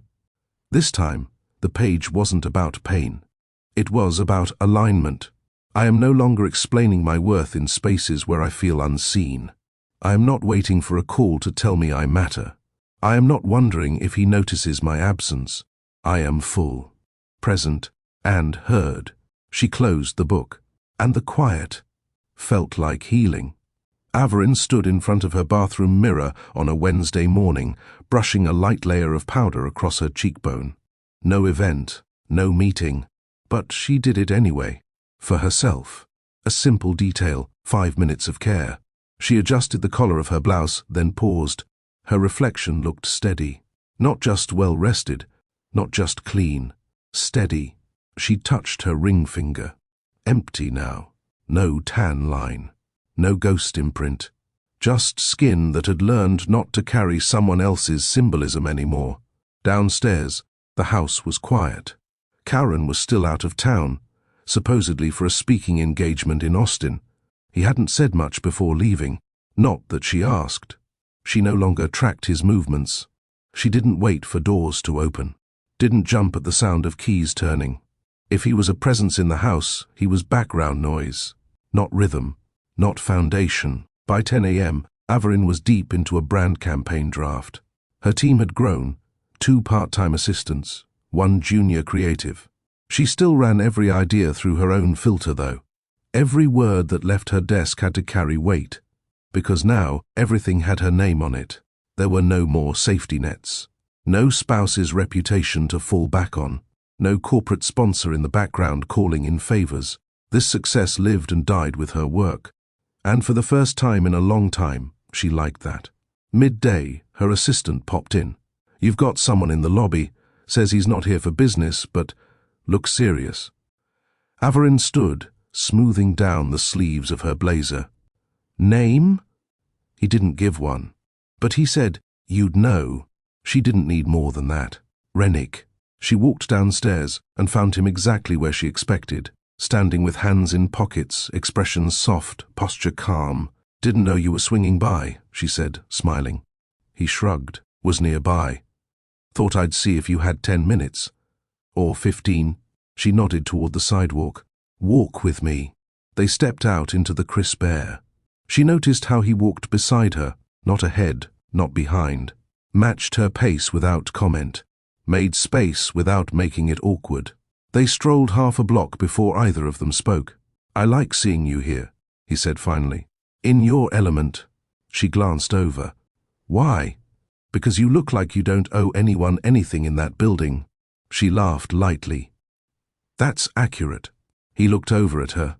This time, the page wasn't about pain. It was about alignment. "I am no longer explaining my worth in spaces where I feel unseen. I am not waiting for a call to tell me I matter. I am not wondering if he notices my absence. I am full, present, and heard." She closed the book, and the quiet felt like healing. Averin stood in front of her bathroom mirror on a Wednesday morning, brushing a light layer of powder across her cheekbone. No event, no meeting, but she did it anyway. For herself. A simple detail, 5 minutes of care. She adjusted the collar of her blouse, then paused. Her reflection looked steady. Not just well-rested, not just clean. Steady. She touched her ring finger. Empty now. No tan line. No ghost imprint. Just skin that had learned not to carry someone else's symbolism anymore. Downstairs, the house was quiet. Karen was still out of town, supposedly for a speaking engagement in Austin. He hadn't said much before leaving, not that she asked. She no longer tracked his movements. She didn't wait for doors to open, didn't jump at the sound of keys turning. If he was a presence in the house, he was background noise, not rhythm, not foundation. By 10 a.m., Averin was deep into a brand campaign draft. Her team had grown, 2 part-time assistants, one junior creative. She still ran every idea through her own filter, though. Every word that left her desk had to carry weight, because now everything had her name on it. There were no more safety nets. No spouse's reputation to fall back on. No corporate sponsor in the background calling in favors. This success lived and died with her work. And for the first time in a long time, she liked that. Midday, her assistant popped in. "You've got someone in the lobby. Says he's not here for business, but looks serious." Averin stood, smoothing down the sleeves of her blazer. "Name?" He didn't give one. But he said, "You'd know." She didn't need more than that. Rennick. She walked downstairs and found him exactly where she expected, standing with hands in pockets, expression soft, posture calm. "Didn't know you were swinging by," she said, smiling. He shrugged, was nearby. "Thought I'd see if you had 10 minutes. Or 15. She nodded toward the sidewalk. "Walk with me." They stepped out into the crisp air. She noticed how he walked beside her, not ahead, not behind. Matched her pace without comment. Made space without making it awkward. They strolled half a block before either of them spoke. "I like seeing you here," he said finally. "In your element." She glanced over. "Why?" "Because you look like you don't owe anyone anything in that building." She laughed lightly. "That's accurate." He looked over at her.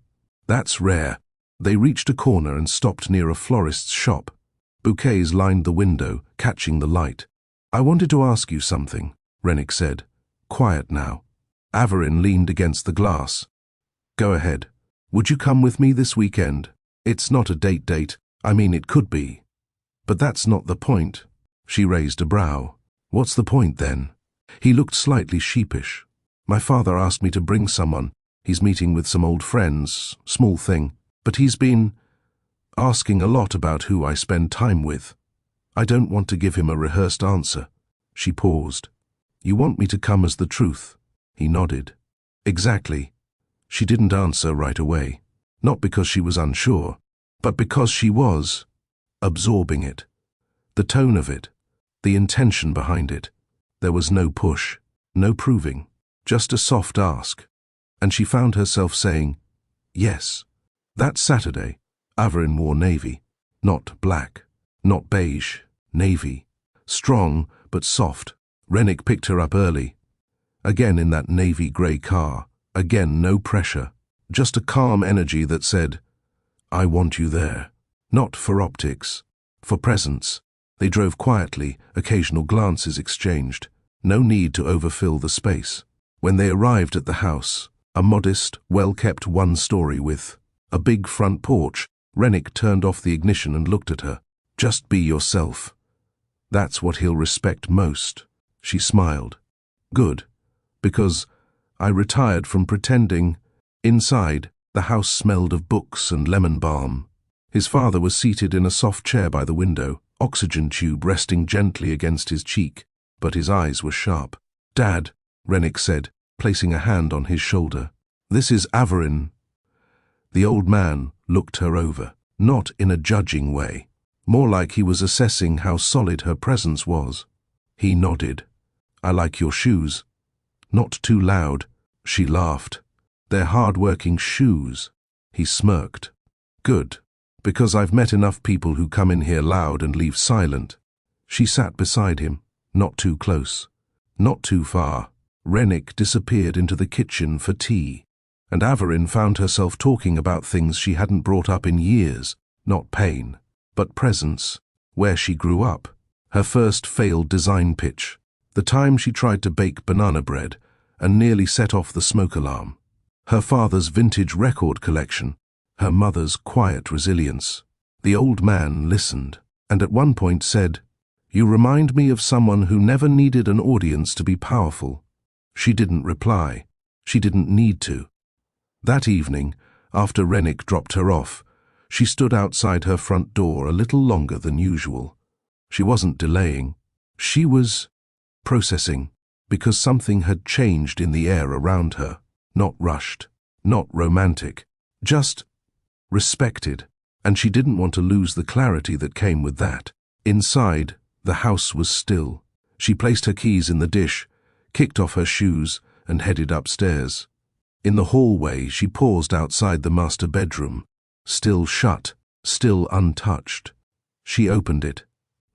"That's rare." They reached a corner and stopped near a florist's shop. Bouquets lined the window, catching the light. "I wanted to ask you something," Rennick said. "Quiet now." Averin leaned against the glass. "Go ahead. Would you come with me this weekend? It's not a date. I mean, it could be. But that's not the point." She raised a brow. "What's the point, then?" He looked slightly sheepish. "My father asked me to bring someone. He's meeting with some old friends, small thing. But he's been asking a lot about who I spend time with. I don't want to give him a rehearsed answer." She paused. "You want me to come as the truth?" He nodded. "Exactly." She didn't answer right away. Not because she was unsure, but because she was absorbing it. The tone of it, the intention behind it. There was no push, no proving, just a soft ask. And she found herself saying, "Yes." That Saturday, Averin wore navy. Not black, not beige, navy. Strong, but soft. Rennick picked her up early. Again in that navy grey car. Again no pressure. Just a calm energy that said, "I want you there." Not for optics, for presence. They drove quietly, occasional glances exchanged. No need to overfill the space. When they arrived at the house, a modest, well-kept one-story with a big front porch, Rennick turned off the ignition and looked at her. "Just be yourself. That's what he'll respect most." She smiled. "Good, because I retired from pretending." Inside, the house smelled of books and lemon balm. His father was seated in a soft chair by the window, oxygen tube resting gently against his cheek, but his eyes were sharp. "Dad," Rennick said, placing a hand on his shoulder. "This is Averin." The old man looked her over, not in a judging way, more like he was assessing how solid her presence was. He nodded. "I like your shoes." "Not too loud." She laughed. "They're hard-working shoes." He smirked. "Good, because I've met enough people who come in here loud and leave silent." She sat beside him, not too close, not too far. Rennick disappeared into the kitchen for tea, and Averin found herself talking about things she hadn't brought up in years, not pain, but presence, where she grew up, her first failed design pitch, the time she tried to bake banana bread and nearly set off the smoke alarm, her father's vintage record collection, her mother's quiet resilience. The old man listened, and at one point said, "You remind me of someone who never needed an audience to be powerful." She didn't reply. She didn't need to. That evening, after Rennick dropped her off, she stood outside her front door a little longer than usual. She wasn't delaying. She was processing, because something had changed in the air around her. Not rushed, not romantic, just respected, and she didn't want to lose the clarity that came with that. Inside, the house was still. She placed her keys in the dish, kicked off her shoes, and headed upstairs. In the hallway, she paused outside the master bedroom, still shut, still untouched. She opened it,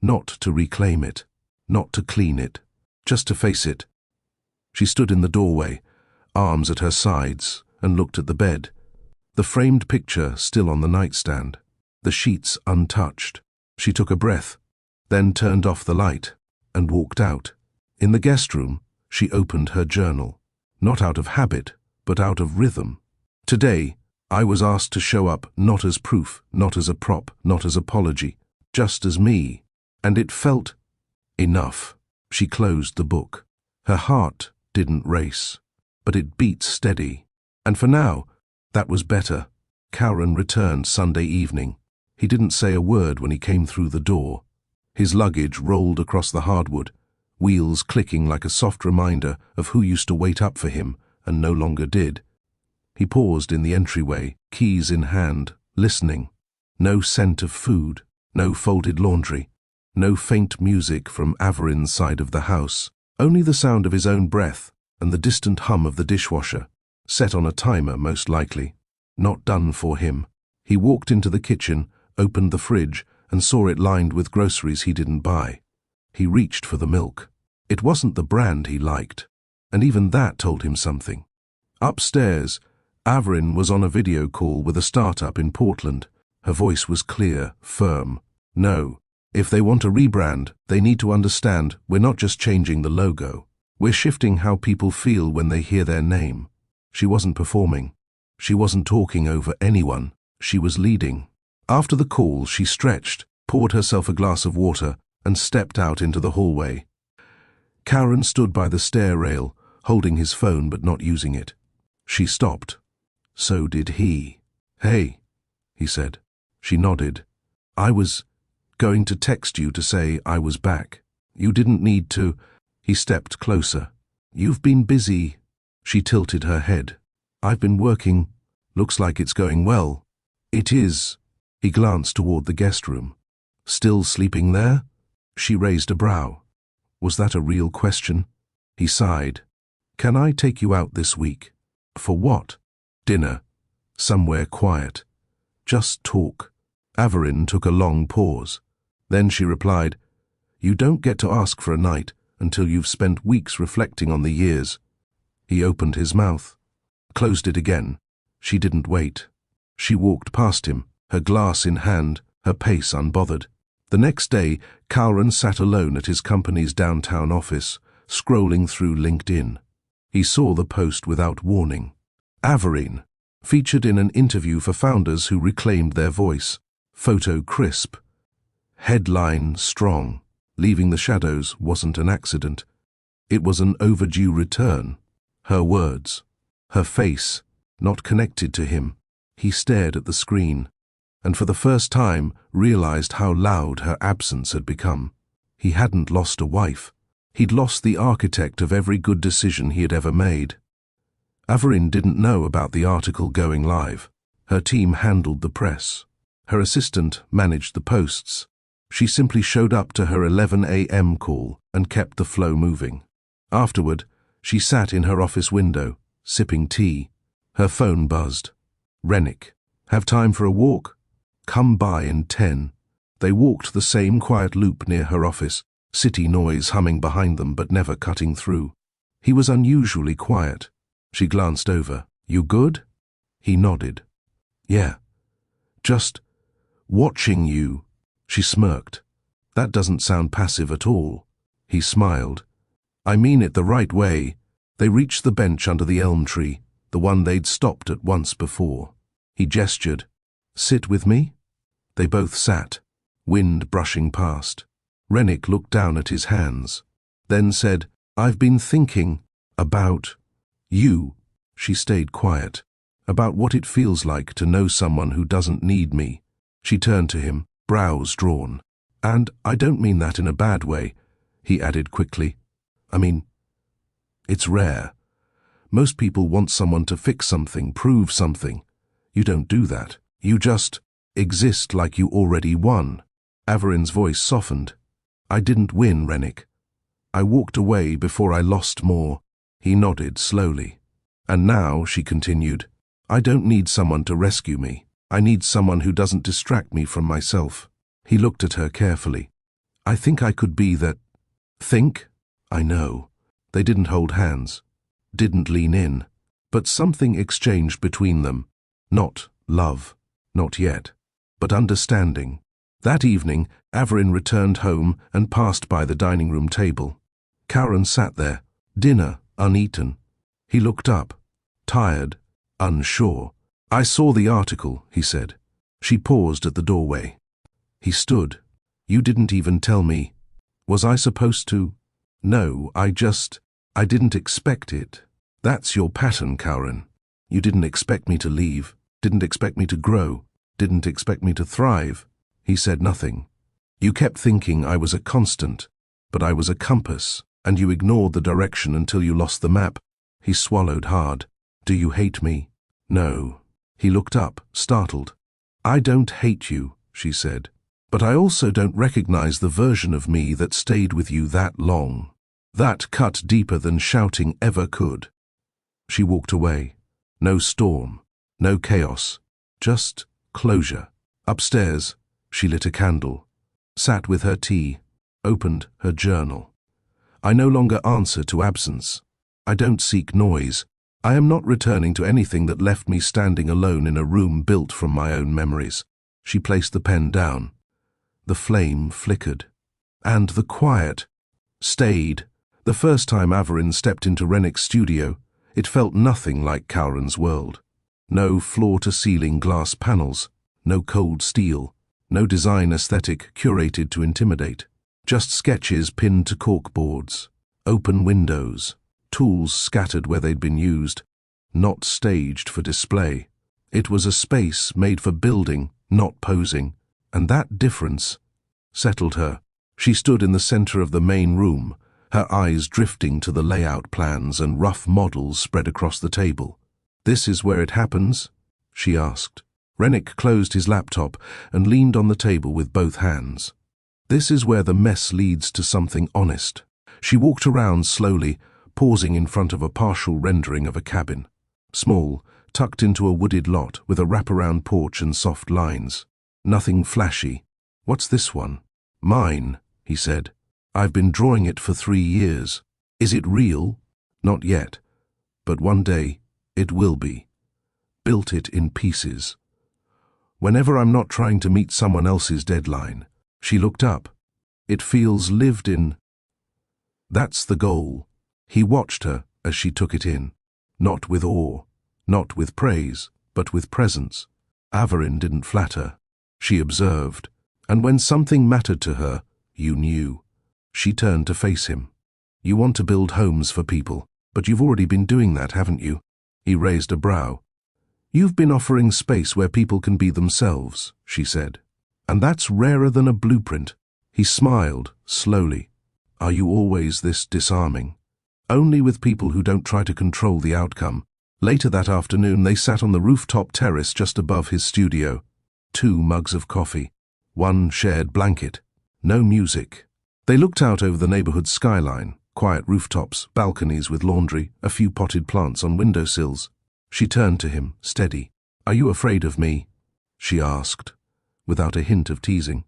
not to reclaim it, not to clean it, just to face it. She stood in the doorway, arms at her sides, and looked at the bed. The framed picture still on the nightstand, the sheets untouched. She took a breath, then turned off the light and walked out. In the guest room, she opened her journal, not out of habit, but out of rhythm. Today, I was asked to show up not as proof, not as a prop, not as apology, just as me. And it felt enough. She closed the book. Her heart didn't race, but it beat steady. And for now, that was better. Kauran returned Sunday evening. He didn't say a word when he came through the door. His luggage rolled across the hardwood, wheels clicking like a soft reminder of who used to wait up for him and no longer did. He paused in the entryway, keys in hand, listening. No scent of food, no folded laundry, no faint music from Averin's side of the house, only the sound of his own breath and the distant hum of the dishwasher, set on a timer most likely. Not done for him. He walked into the kitchen, opened the fridge, and saw it lined with groceries he didn't buy. He reached for the milk. It wasn't the brand he liked, and even that told him something. Upstairs, Averin was on a video call with a startup in Portland. Her voice was clear, firm. No, if they want a rebrand, they need to understand we're not just changing the logo. We're shifting how people feel when they hear their name. She wasn't performing. She wasn't talking over anyone. She was leading. After the call, she stretched, poured herself a glass of water, and stepped out into the hallway. Kauran stood by the stair rail, holding his phone but not using it. She stopped. So did he. "Hey," he said. She nodded. "I was going to text you to say I was back. You didn't need to." He stepped closer. "You've been busy." She tilted her head. "I've been working. Looks like it's going well." "It is." He glanced toward the guest room. "Still sleeping there?" She raised a brow. Was that a real question? He sighed. "Can I take you out this week?" "For what?" "Dinner. Somewhere quiet. Just talk." Averin took a long pause. Then she replied, "You don't get to ask for a night until you've spent weeks reflecting on the years." He opened his mouth, closed it again. She didn't wait. She walked past him, her glass in hand, her pace unbothered. The next day, Kauran sat alone at his company's downtown office, scrolling through LinkedIn. He saw the post without warning. Averin, featured in an interview for founders who reclaimed their voice. Photo crisp. Headline strong. Leaving the shadows wasn't an accident. It was an overdue return. Her words. Her face, not connected to him. He stared at the screen, and for the first time realized how loud her absence had become. He hadn't lost a wife. He'd lost the architect of every good decision he had ever made. Averin didn't know about the article going live. Her team handled the press. Her assistant managed the posts. She simply showed up to her 11 a.m. call and kept the flow moving. Afterward, she sat in her office window, sipping tea. Her phone buzzed. "Rennick, have time for a walk?" "Come by in 10. They walked the same quiet loop near her office, city noise humming behind them but never cutting through. He was unusually quiet. She glanced over. "You good?" He nodded. "Yeah. Just watching you." She smirked. "That doesn't sound passive at all." He smiled. "I mean it the right way." They reached the bench under the elm tree, the one they'd stopped at once before. He gestured. "Sit with me?" They both sat, wind brushing past. Rennick looked down at his hands, then said, "I've been thinking about you." She stayed quiet. "About what it feels like to know someone who doesn't need me." She turned to him, brows drawn. "And I don't mean that in a bad way," he added quickly. "I mean, it's rare. Most people want someone to fix something, prove something. You don't do that. You just exist like you already won." Averin's voice softened. "I didn't win, Rennick. I walked away before I lost more. He nodded slowly. And now, she continued, I don't need someone to rescue me. I need someone who doesn't distract me from myself. He looked at her carefully. I think I could be that. Think? I know. They didn't hold hands, didn't lean in, but something exchanged between them. Not love, not yet, but understanding. That evening, Averin returned home and passed by the dining room table. Karen sat there, dinner uneaten. He looked up, tired, unsure. I saw the article, he said. She paused at the doorway. He stood. You didn't even tell me. Was I supposed to? No, I didn't expect it. That's your pattern, Karen. You didn't expect me to leave, didn't expect me to grow, didn't expect me to thrive. He said nothing. You kept thinking I was a constant, but I was a compass, and you ignored the direction until you lost the map. He swallowed hard. Do you hate me? No. He looked up, startled. I don't hate you, she said, but I also don't recognize the version of me that stayed with you that long. That cut deeper than shouting ever could. She walked away. No storm, no chaos, just closure. Upstairs, she lit a candle, sat with her tea, opened her journal. I no longer answer to absence. I don't seek noise. I am not returning to anything that left me standing alone in a room built from my own memories. She placed the pen down. The flame flickered. And the quiet stayed. The first time Averin stepped into Rennick's studio, it felt nothing like Karen's world. No floor-to-ceiling glass panels, no cold steel, no design aesthetic curated to intimidate. Just sketches pinned to corkboards, open windows, tools scattered where they'd been used, not staged for display. It was a space made for building, not posing, and that difference settled her. She stood in the center of the main room, her eyes drifting to the layout plans and rough models spread across the table. This is where it happens? She asked. Rennick closed his laptop and leaned on the table with both hands. This is where the mess leads to something honest. She walked around slowly, pausing in front of a partial rendering of a cabin. Small, tucked into a wooded lot with a wraparound porch and soft lines. Nothing flashy. What's this one? Mine, he said. I've been drawing it for 3 years. Is it real? Not yet. But one day, it will be. Built it in pieces. Whenever I'm not trying to meet someone else's deadline. She looked up. It feels lived in. That's the goal. He watched her as she took it in. Not with awe, not with praise, but with presence. Averin didn't flatter. She observed. And when something mattered to her, you knew. She turned to face him. You want to build homes for people, but you've already been doing that, haven't you? He raised a brow. You've been offering space where people can be themselves, she said. And that's rarer than a blueprint. He smiled, slowly. Are you always this disarming? Only with people who don't try to control the outcome. Later that afternoon, they sat on the rooftop terrace just above his studio. 2 mugs of coffee. 1 shared blanket. No music. They looked out over the neighborhood skyline, quiet rooftops, balconies with laundry, a few potted plants on windowsills. She turned to him, steady. Are you afraid of me? She asked, without a hint of teasing.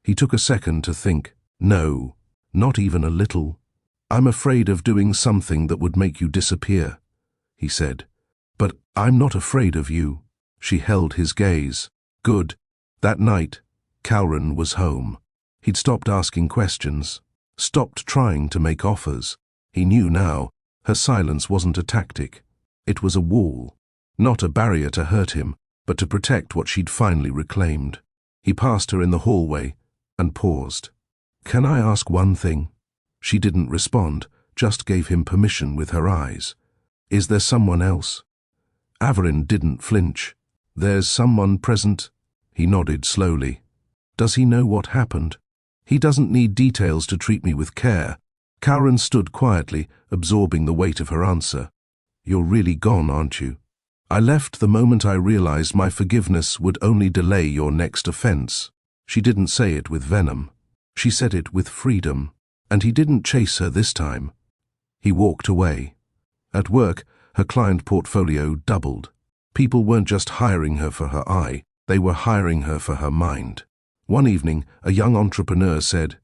He took a second to think. No, not even a little. I'm afraid of doing something that would make you disappear, he said. But I'm not afraid of you. She held his gaze. Good. That night, Karen was home. He'd stopped asking questions, stopped trying to make offers. He knew now, her silence wasn't a tactic. It was a wall, not a barrier to hurt him, but to protect what she'd finally reclaimed. He passed her in the hallway and paused. Can I ask one thing? She didn't respond, just gave him permission with her eyes. Is there someone else? Averin didn't flinch. There's someone present? He nodded slowly. Does he know what happened? He doesn't need details to treat me with care. Karen stood quietly, absorbing the weight of her answer. You're really gone, aren't you? I left the moment I realized my forgiveness would only delay your next offense. She didn't say it with venom. She said it with freedom. And he didn't chase her this time. He walked away. At work, her client portfolio doubled. People weren't just hiring her for her eye, they were hiring her for her mind. One evening, a young entrepreneur said,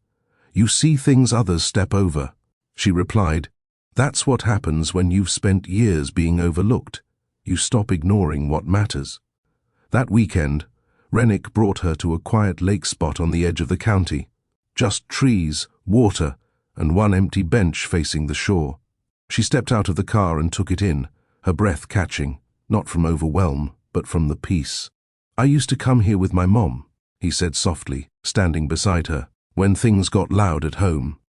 "You see things others step over." She replied, "That's what happens when you've spent years being overlooked. You stop ignoring what matters." That weekend, Rennick brought her to a quiet lake spot on the edge of the county. Just trees, water, and one empty bench facing the shore. She stepped out of the car and took it in, her breath catching, not from overwhelm, but from the peace. "I used to come here with my mom," he said softly, standing beside her. When things got loud at home,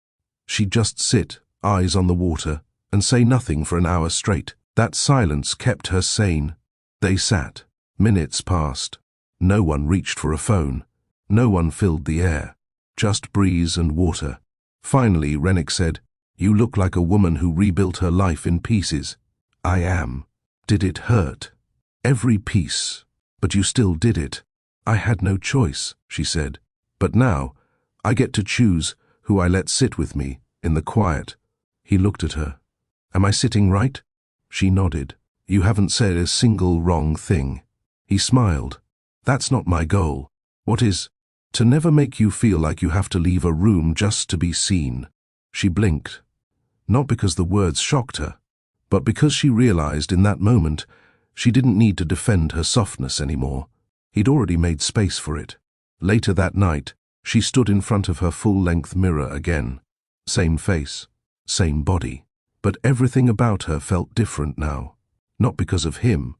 she'd just sit, eyes on the water, and say nothing for an hour straight. That silence kept her sane. They sat. Minutes passed. No one reached for a phone. No one filled the air. Just breeze and water. Finally, Rennick said, "You look like a woman who rebuilt her life in pieces." "I am." "Did it hurt?" "Every piece. But you still did it." "I had no choice," she said. "But now, I get to choose who I let sit with me, in the quiet." He looked at her. "Am I sitting right?" She nodded. "You haven't said a single wrong thing." He smiled. "That's not my goal. What is? To never make you feel like you have to leave a room just to be seen." She blinked. Not because the words shocked her, but because she realized in that moment she didn't need to defend her softness anymore. He'd already made space for it. Later that night, she stood in front of her full-length mirror again. Same face, same body. But everything about her felt different now. Not because of him,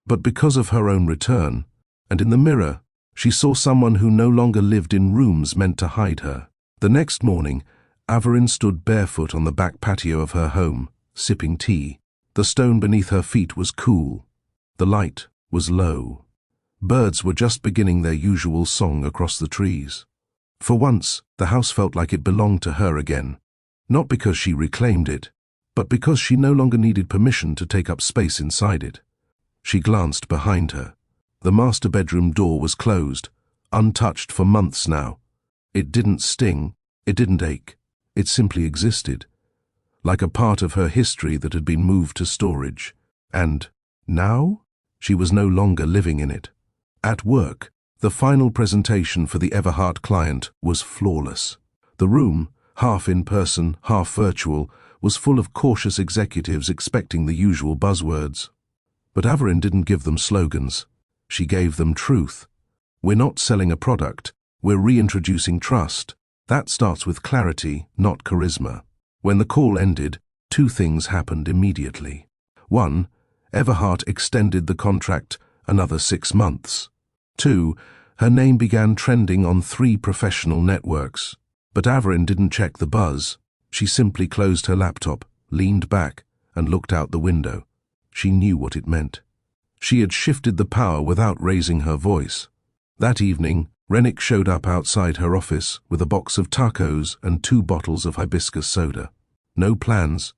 but because of her own return. And in the mirror, she saw someone who no longer lived in rooms meant to hide her. The next morning, Averin stood barefoot on the back patio of her home, sipping tea. The stone beneath her feet was cool. The light was low. Birds were just beginning their usual song across the trees. For once, the house felt like it belonged to her again. Not because she reclaimed it, but because she no longer needed permission to take up space inside it. She glanced behind her. The master bedroom door was closed, untouched for months now. It didn't sting, it didn't ache. It simply existed, like a part of her history that had been moved to storage. And now, she was no longer living in it. At work, the final presentation for the Everhart client was flawless. The room, half in person, half virtual, was full of cautious executives expecting the usual buzzwords. But Averin didn't give them slogans. She gave them truth. "We're not selling a product, we're reintroducing trust. That starts with clarity, not charisma." When the call ended, two things happened immediately. One, Everhart extended the contract another 6 months. Two, her name began trending on 3 professional networks. But Averin didn't check the buzz. She simply closed her laptop, leaned back, and looked out the window. She knew what it meant. She had shifted the power without raising her voice. That evening, Rennick showed up outside her office with a box of tacos and 2 bottles of hibiscus soda. "No plans,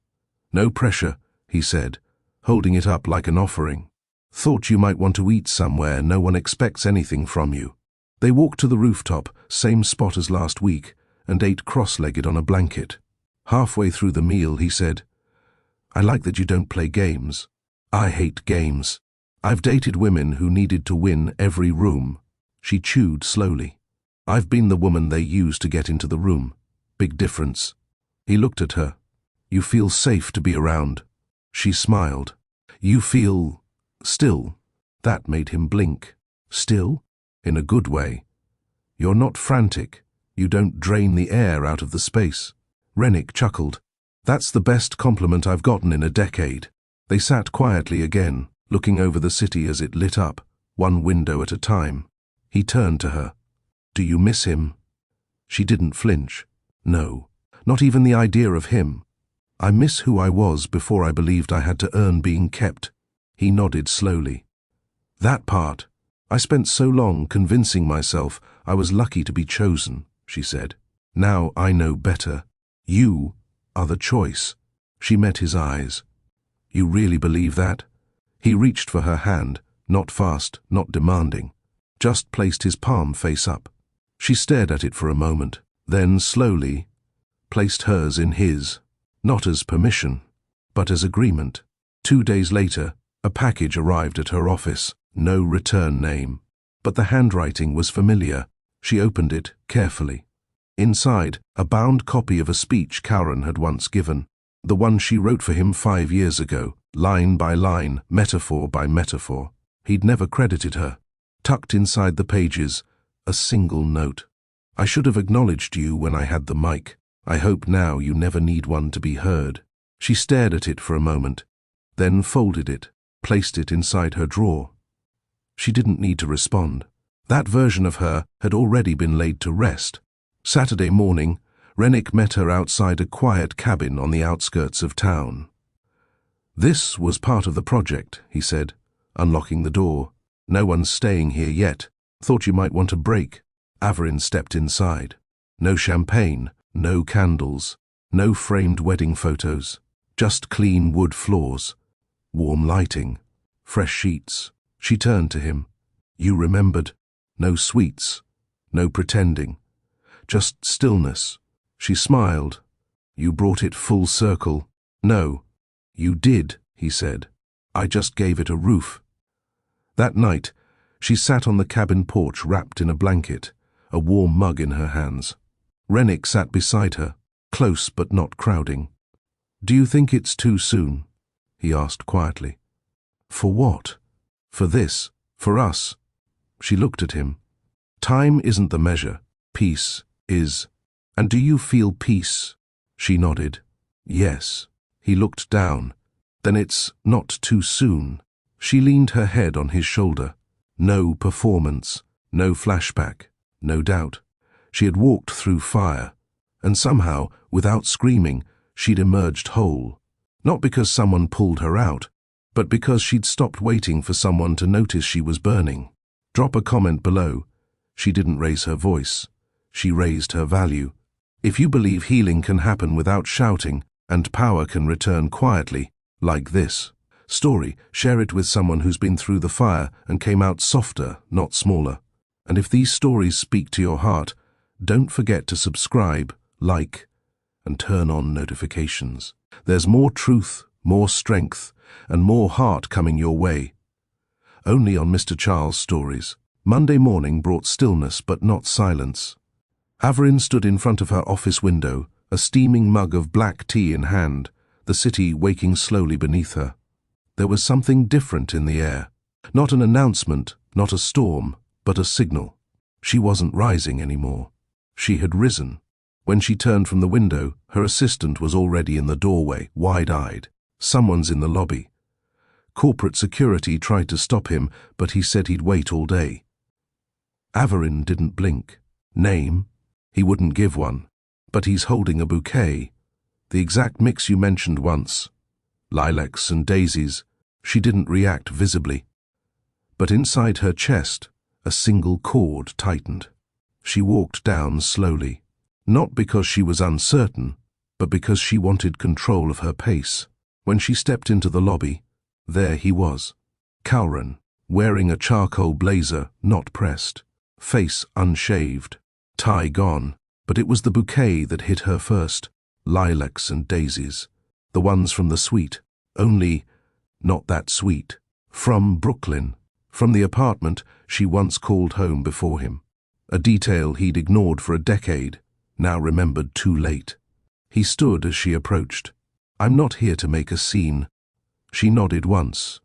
no pressure," he said, holding it up like an offering. "Thought you might want to eat somewhere. No one expects anything from you." They walked to the rooftop, same spot as last week, and ate cross-legged on a blanket. Halfway through the meal, he said, "I like that you don't play games. I hate games. I've dated women who needed to win every room." She chewed slowly. "I've been the woman they used to get into the room. Big difference." He looked at her. "You feel safe to be around." She smiled. "You feel still." That made him blink. "Still?" In a good way. "You're not frantic. You don't drain the air out of the space." Rennick chuckled. "That's the best compliment I've gotten in a decade." They sat quietly again, looking over the city as it lit up, one window at a time. He turned to her. "Do you miss him?" She didn't flinch. "No, not even the idea of him. I miss who I was before I believed I had to earn being kept." He nodded slowly. "That part. I spent so long convincing myself I was lucky to be chosen," she said. "Now I know better. You are the choice." She met his eyes. "You really believe that?" He reached for her hand, not fast, not demanding, just placed his palm face up. She stared at it for a moment, then slowly placed hers in his, not as permission, but as agreement. 2 days later, a package arrived at her office, no return name. But the handwriting was familiar. She opened it carefully. Inside, a bound copy of a speech Karen had once given, the one she wrote for him 5 years ago, line by line, metaphor by metaphor. He'd never credited her. Tucked inside the pages, a single note. I should have acknowledged you when I had the mic. I hope now you never need one to be heard. She stared at it for a moment, then folded it, placed it inside her drawer. She didn't need to respond. That version of her had already been laid to rest. Saturday morning, Rennick met her outside a quiet cabin on the outskirts of town. "This was part of the project," he said, unlocking the door. "No one's staying here yet. Thought you might want a break." Averin stepped inside. No champagne, no candles, no framed wedding photos, just clean wood floors, warm lighting, fresh sheets. She turned to him. "You remembered. No sweets, no pretending, just stillness." She smiled. "You brought it full circle." "No, you did," he said. "I just gave it a roof." That night, she sat on the cabin porch wrapped in a blanket, a warm mug in her hands. Rennick sat beside her, close but not crowding. "Do you think it's too soon?" he asked quietly. "For what?" "For this, for us." She looked at him. "Time isn't the measure. Peace is. And do you feel peace?" She nodded. "Yes." He looked down. "Then it's not too soon." She leaned her head on his shoulder. No performance, no flashback, no doubt. She had walked through fire, and somehow, without screaming, she'd emerged whole. Not because someone pulled her out, but because she'd stopped waiting for someone to notice she was burning. Drop a comment below. She didn't raise her voice. She raised her value. If you believe healing can happen without shouting, and power can return quietly, like this story, share it with someone who's been through the fire and came out softer, not smaller. And if these stories speak to your heart, don't forget to subscribe, like, and turn on notifications. There's more truth, more strength, and more heart coming your way. Only on Mr. Charles Stories. Monday morning brought stillness but not silence. Averin stood in front of her office window, a steaming mug of black tea in hand, the city waking slowly beneath her. There was something different in the air. Not an announcement, not a storm, but a signal. She wasn't rising anymore. She had risen. When she turned from the window, her assistant was already in the doorway, wide-eyed. "Someone's in the lobby." Corporate security tried to stop him, but he said he'd wait all day. Averin didn't blink. "Name?" He wouldn't give one. "But he's holding a bouquet. The exact mix you mentioned once. Lilacs and daisies." She didn't react visibly. But inside her chest, a single chord tightened. She walked down slowly. Not because she was uncertain, but because she wanted control of her pace. When she stepped into the lobby, there he was. Kauran, wearing a charcoal blazer, not pressed. Face unshaved. Tie gone. But it was the bouquet that hit her first. Lilacs and daisies. The ones from the suite. Only not that sweet. From Brooklyn. From the apartment she once called home before him. A detail he'd ignored for a decade, now remembered too late. He stood as she approached. "I'm not here to make a scene." She nodded once.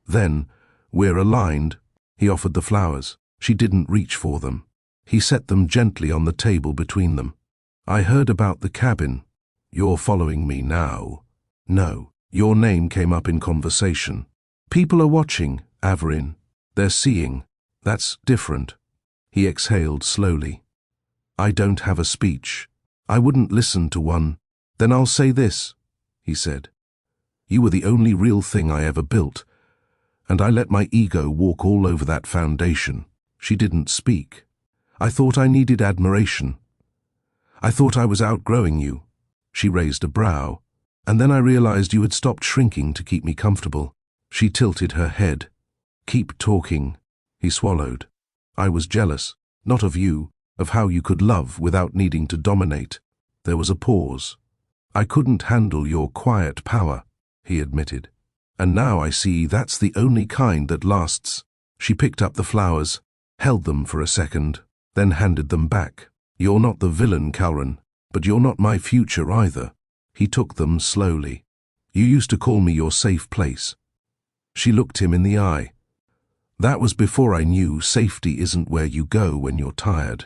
Then, "We're aligned." He offered the flowers. She didn't reach for them. He set them gently on the table between them. "I heard about the cabin. You're following me now." "No." "Your name came up in conversation." "People are watching, Averin. They're seeing. That's different." He exhaled slowly. "I don't have a speech. I wouldn't listen to one." "Then I'll say this," he said. "You were the only real thing I ever built, and I let my ego walk all over that foundation." She didn't speak. "I thought I needed admiration. I thought I was outgrowing you." She raised a brow. "And then I realized you had stopped shrinking to keep me comfortable." She tilted her head. "Keep talking." He swallowed. "I was jealous, not of you, of how you could love without needing to dominate. There was a pause. I couldn't handle your quiet power, he admitted. And now I see that's the only kind that lasts. She picked up the flowers, held them for a second, then handed them back. You're not the villain, Calren, but you're not my future either. He took them slowly. You used to call me your safe place. She looked him in the eye. That was before I knew safety isn't where you go when you're tired.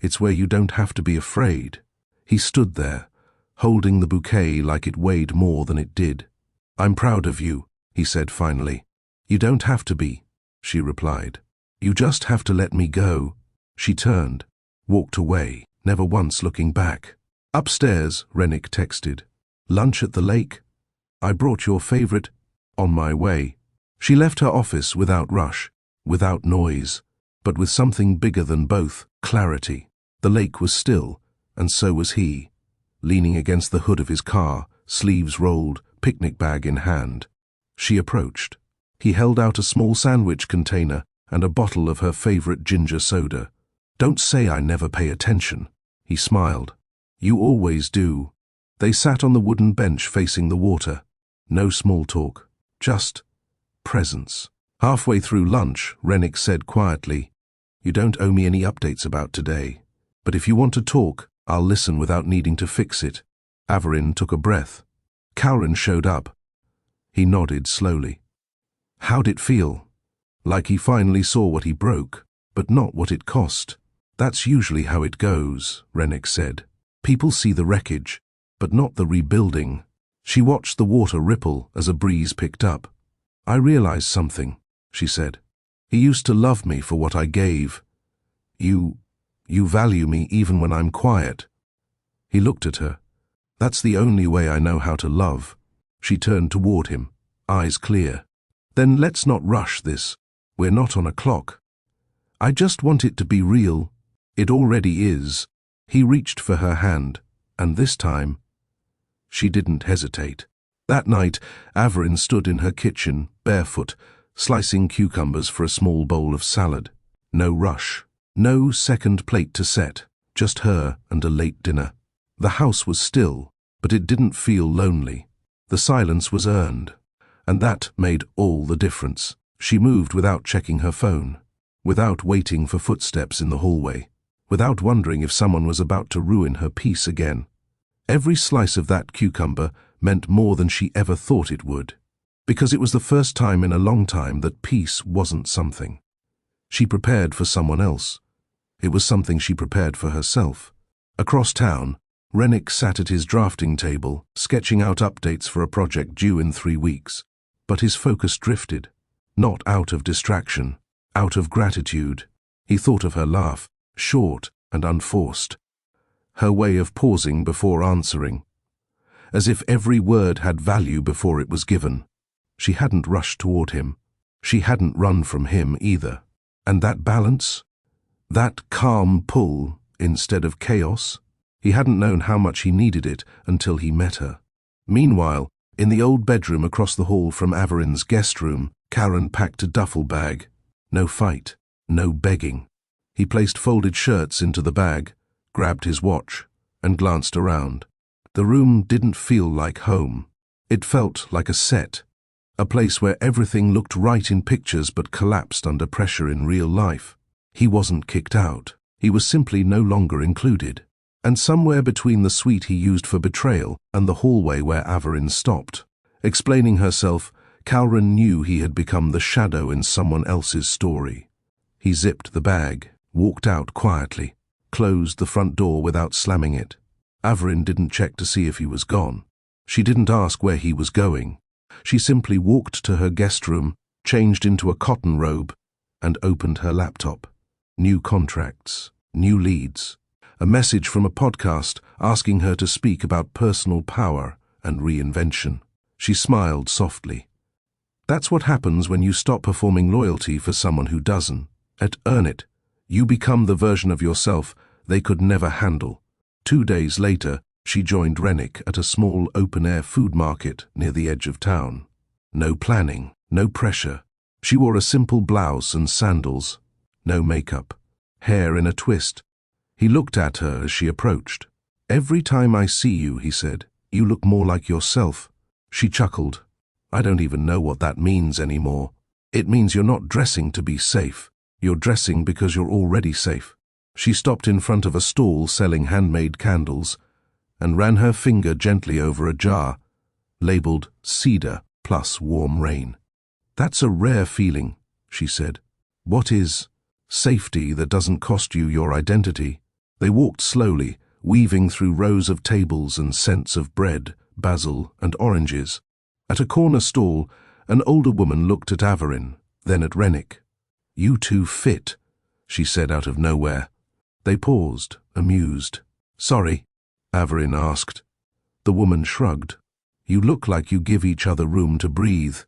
It's where you don't have to be afraid. He stood there, holding the bouquet like it weighed more than it did. I'm proud of you, he said finally. You don't have to be, she replied. You just have to let me go. She turned, walked away, never once looking back. Upstairs, Rennick texted. Lunch at the lake? I brought your favorite. On my way. She left her office without rush, without noise, but with something bigger than both, clarity. The lake was still, and so was he, leaning against the hood of his car, sleeves rolled, picnic bag in hand. She approached. He held out a small sandwich container and a bottle of her favorite ginger soda. Don't say I never pay attention. He smiled. You always do. They sat on the wooden bench facing the water. No small talk, just presence. Halfway through lunch, Rennick said quietly, You don't owe me any updates about today, but if you want to talk, I'll listen without needing to fix it. Averin took a breath. Calren showed up. He nodded slowly. How'd it feel? Like he finally saw what he broke, but not what it cost. That's usually how it goes, Rennick said. People see the wreckage, but not the rebuilding. She watched the water ripple as a breeze picked up. I realized something, she said. He used to love me for what I gave. You value me even when I'm quiet. He looked at her. That's the only way I know how to love. She turned toward him, eyes clear. Then let's not rush this. We're not on a clock. I just want it to be real. It already is. He reached for her hand, and this time, she didn't hesitate. That night, Averin stood in her kitchen, barefoot, slicing cucumbers for a small bowl of salad. No rush. No second plate to set. Just her and a late dinner. The house was still, but it didn't feel lonely. The silence was earned, and that made all the difference. She moved without checking her phone, without waiting for footsteps in the hallway, without wondering if someone was about to ruin her peace again. Every slice of that cucumber meant more than she ever thought it would, because it was the first time in a long time that peace wasn't something she prepared for someone else. It was something she prepared for herself. Across town, Rennick sat at his drafting table, sketching out updates for a project due in 3 weeks. But his focus drifted, not out of distraction, out of gratitude. He thought of her laugh, short and unforced, her way of pausing before answering, as if every word had value before it was given. She hadn't rushed toward him. She hadn't run from him either. And that balance, that calm pull instead of chaos, he hadn't known how much he needed it until he met her. Meanwhile, in the old bedroom across the hall from Averin's guest room, Calren packed a duffel bag. No fight, no begging. He placed folded shirts into the bag, grabbed his watch, and glanced around. The room didn't feel like home. It felt like a set, a place where everything looked right in pictures but collapsed under pressure in real life. He wasn't kicked out. He was simply no longer included. And somewhere between the suite he used for betrayal and the hallway where Averin stopped, explaining herself, Calren knew he had become the shadow in someone else's story. He zipped the bag, walked out quietly, closed the front door without slamming it. Averin didn't check to see if he was gone. She didn't ask where he was going. She simply walked to her guest room, changed into a cotton robe, and opened her laptop. New contracts, new leads, a message from a podcast asking her to speak about personal power and reinvention. She smiled softly. That's what happens when you stop performing loyalty for someone who doesn't. Earn it. You become the version of yourself they could never handle. 2 days later, she joined Rennick at a small open-air food market near the edge of town. No planning, no pressure. She wore a simple blouse and sandals. No makeup. Hair in a twist. He looked at her as she approached. Every time I see you, he said, you look more like yourself. She chuckled. I don't even know what that means anymore. It means you're not dressing to be safe. You're dressing because you're already safe. She stopped in front of a stall selling handmade candles and ran her finger gently over a jar, labeled Cedar plus Warm Rain. That's a rare feeling, she said. What is safety that doesn't cost you your identity? They walked slowly, weaving through rows of tables and scents of bread, basil, and oranges. At a corner stall, an older woman looked at Averin, then at Rennick. You two fit, she said out of nowhere. They paused, amused. Sorry, Averin asked. The woman shrugged. You look like you give each other room to breathe.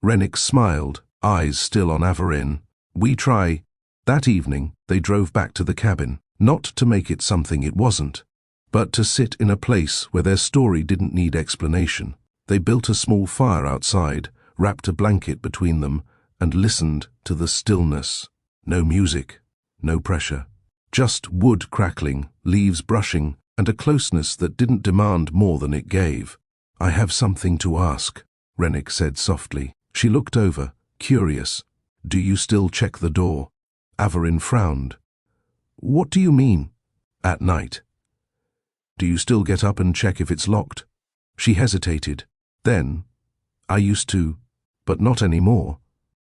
Rennick smiled, eyes still on Averin. We try. That evening, they drove back to the cabin, not to make it something it wasn't, but to sit in a place where their story didn't need explanation. They built a small fire outside, wrapped a blanket between them, and listened to the stillness. No music, no pressure. Just wood crackling, leaves brushing, and a closeness that didn't demand more than it gave. I have something to ask, Rennick said softly. She looked over, curious. Do you still check the door? Averin frowned. What do you mean? At night. Do you still get up and check if it's locked? She hesitated. Then, I used to, but not anymore.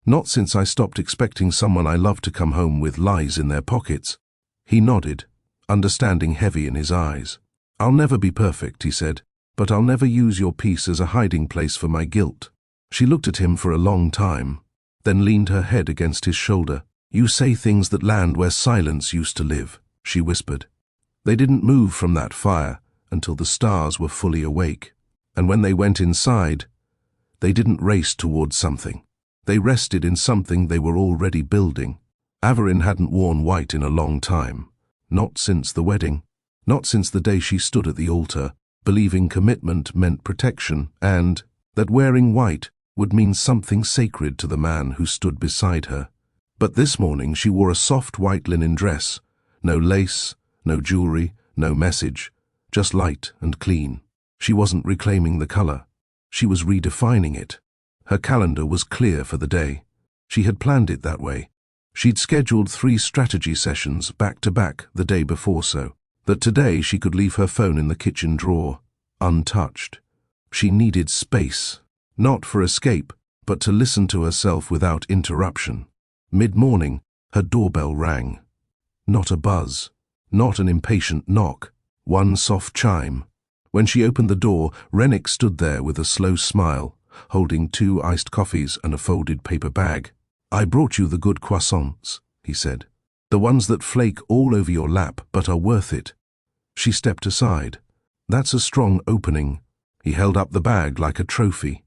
Not since I stopped expecting someone I loved to come home with lies in their pockets. He nodded, understanding heavy in his eyes. I'll never be perfect, he said, but I'll never use your peace as a hiding place for my guilt. She looked at him for a long time, then leaned her head against his shoulder. You say things that land where silence used to live, she whispered. They didn't move from that fire until the stars were fully awake. And when they went inside, they didn't race towards something. They rested in something they were already building. Averin hadn't worn white in a long time. Not since the wedding. Not since the day she stood at the altar, believing commitment meant protection and that wearing white would mean something sacred to the man who stood beside her. But this morning she wore a soft white linen dress. No lace, no jewelry, no message. Just light and clean. She wasn't reclaiming the color. She was redefining it. Her calendar was clear for the day. She had planned it that way. She'd scheduled 3 strategy sessions back-to-back the day before so that today she could leave her phone in the kitchen drawer, untouched. She needed space, not for escape, but to listen to herself without interruption. Mid-morning, her doorbell rang. Not a buzz, not an impatient knock, one soft chime. When she opened the door, Rennick stood there with a slow smile, holding 2 iced coffees and a folded paper bag. I brought you the good croissants, he said. The ones that flake all over your lap but are worth it. She stepped aside. That's a strong opening. He held up the bag like a trophy.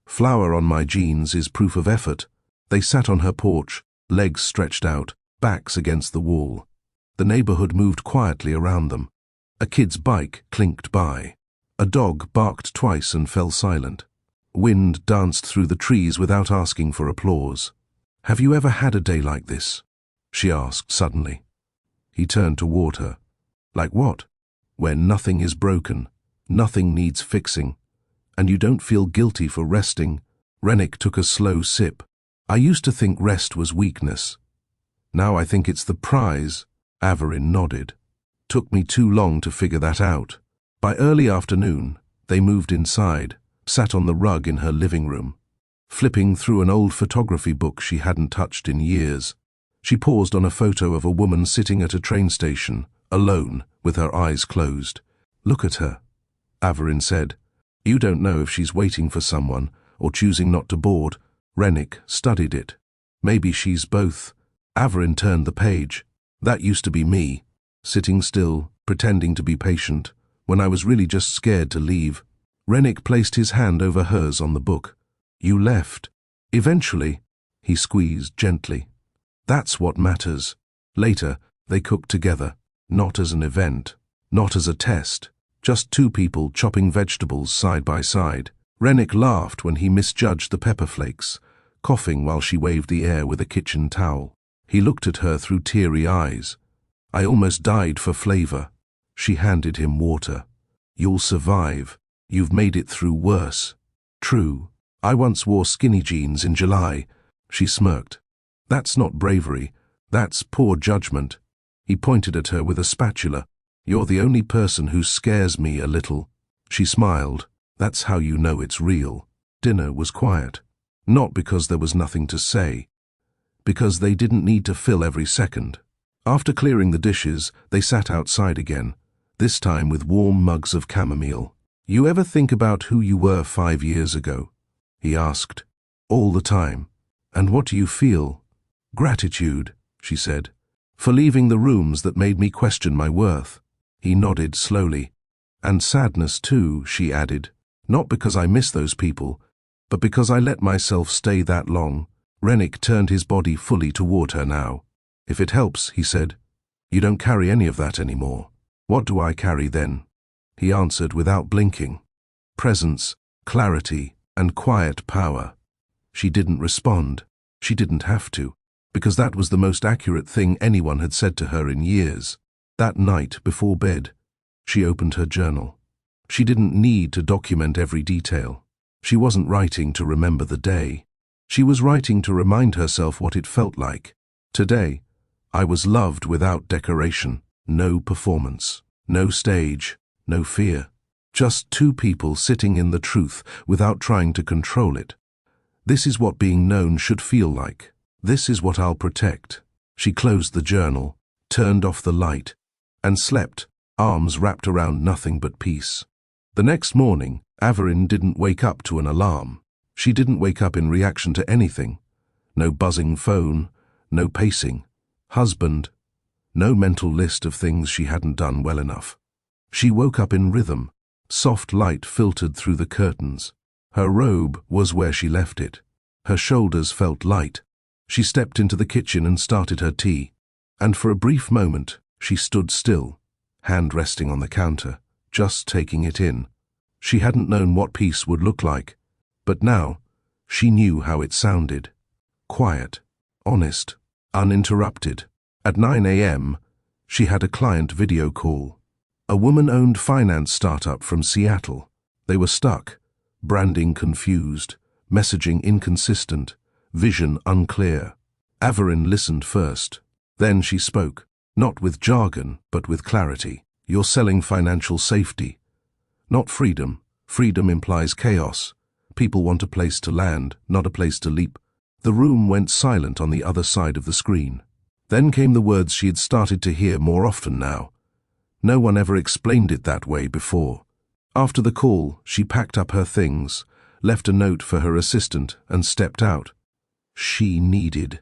Flour on my jeans is proof of effort. They sat on her porch, legs stretched out, backs against the wall. The neighborhood moved quietly around them. A kid's bike clinked by. A dog barked twice and fell silent. Wind danced through the trees without asking for applause. Have you ever had a day like this? She asked suddenly. He turned toward her. Like what? Where nothing is broken, nothing needs fixing, and you don't feel guilty for resting. Rennick took a slow sip. I used to think rest was weakness. Now I think it's the prize. Averin nodded. Took me too long to figure that out. By early afternoon, they moved inside, sat on the rug in her living room, flipping through an old photography book she hadn't touched in years. She paused on a photo of a woman sitting at a train station, alone, with her eyes closed. Look at her, Averin said. You don't know if she's waiting for someone or choosing not to board. Rennick studied it. Maybe she's both. Averin turned the page. That used to be me, sitting still, pretending to be patient, when I was really just scared to leave. Rennick placed his hand over hers on the book. You left. Eventually, he squeezed gently. That's what matters. Later, they cooked together, not as an event, not as a test, just 2 people chopping vegetables side by side. Rennick laughed when he misjudged the pepper flakes, coughing while she waved the air with a kitchen towel. He looked at her through teary eyes. I almost died for flavor. She handed him water. You'll survive. You've made it through worse. True. I once wore skinny jeans in July. She smirked. That's not bravery. That's poor judgment. He pointed at her with a spatula. You're the only person who scares me a little. She smiled. That's how you know it's real. Dinner was quiet. Not because there was nothing to say. Because they didn't need to fill every second. After clearing the dishes, they sat outside again, this time with warm mugs of chamomile. You ever think about who you were 5 years ago? He asked. All the time. And what do you feel? Gratitude, she said, for leaving the rooms that made me question my worth. He nodded slowly. And sadness too, she added. Not because I miss those people, but because I let myself stay that long. Rennick turned his body fully toward her now. If it helps, he said, you don't carry any of that anymore. What do I carry then? He answered without blinking. Presence, clarity, and quiet power. She didn't respond. She didn't have to, because that was the most accurate thing anyone had said to her in years. That night before bed, she opened her journal. She didn't need to document every detail. She wasn't writing to remember the day. She was writing to remind herself what it felt like. Today, I was loved without decoration, no performance, no stage, no fear. Just two people sitting in the truth without trying to control it. This is what being known should feel like. This is what I'll protect. She closed the journal, turned off the light, and slept, arms wrapped around nothing but peace. The next morning, Averin didn't wake up to an alarm. She didn't wake up in reaction to anything. No buzzing phone, no pacing. Husband, no mental list of things she hadn't done well enough. She woke up in rhythm. Soft light filtered through the curtains. Her robe was where she left it. Her shoulders felt light. She stepped into the kitchen and started her tea. And for a brief moment, she stood still, hand resting on the counter, just taking it in. She hadn't known what peace would look like, but now she knew how it sounded. Quiet, honest, uninterrupted. At 9 a.m., she had a client video call. A woman-owned finance startup from Seattle. They were stuck, branding confused, messaging inconsistent, vision unclear. Averin listened first. Then she spoke, not with jargon, but with clarity. You're selling financial safety, not freedom. Freedom implies chaos. People want a place to land, not a place to leap. The room went silent on the other side of the screen. Then came the words she had started to hear more often now. No one ever explained it that way before. After the call, she packed up her things, left a note for her assistant, and stepped out. She needed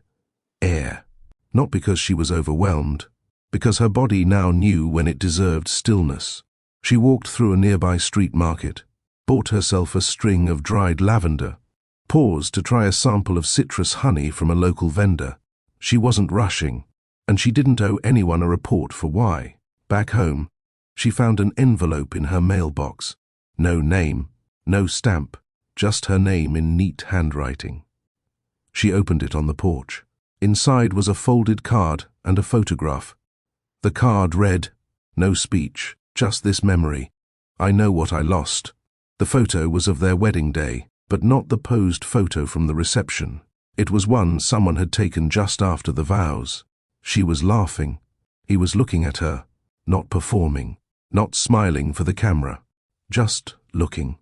air. Not because she was overwhelmed, because her body now knew when it deserved stillness. She walked through a nearby street market, bought herself a string of dried lavender, paused to try a sample of citrus honey from a local vendor. She wasn't rushing, and she didn't owe anyone a report for why. Back home, she found an envelope in her mailbox. No name, no stamp, just her name in neat handwriting. She opened it on the porch. Inside was a folded card and a photograph. The card read, "No speech, just this memory. I know what I lost." The photo was of their wedding day, but not the posed photo from the reception. It was one someone had taken just after the vows. She was laughing. He was looking at her, not performing, not smiling for the camera, just looking.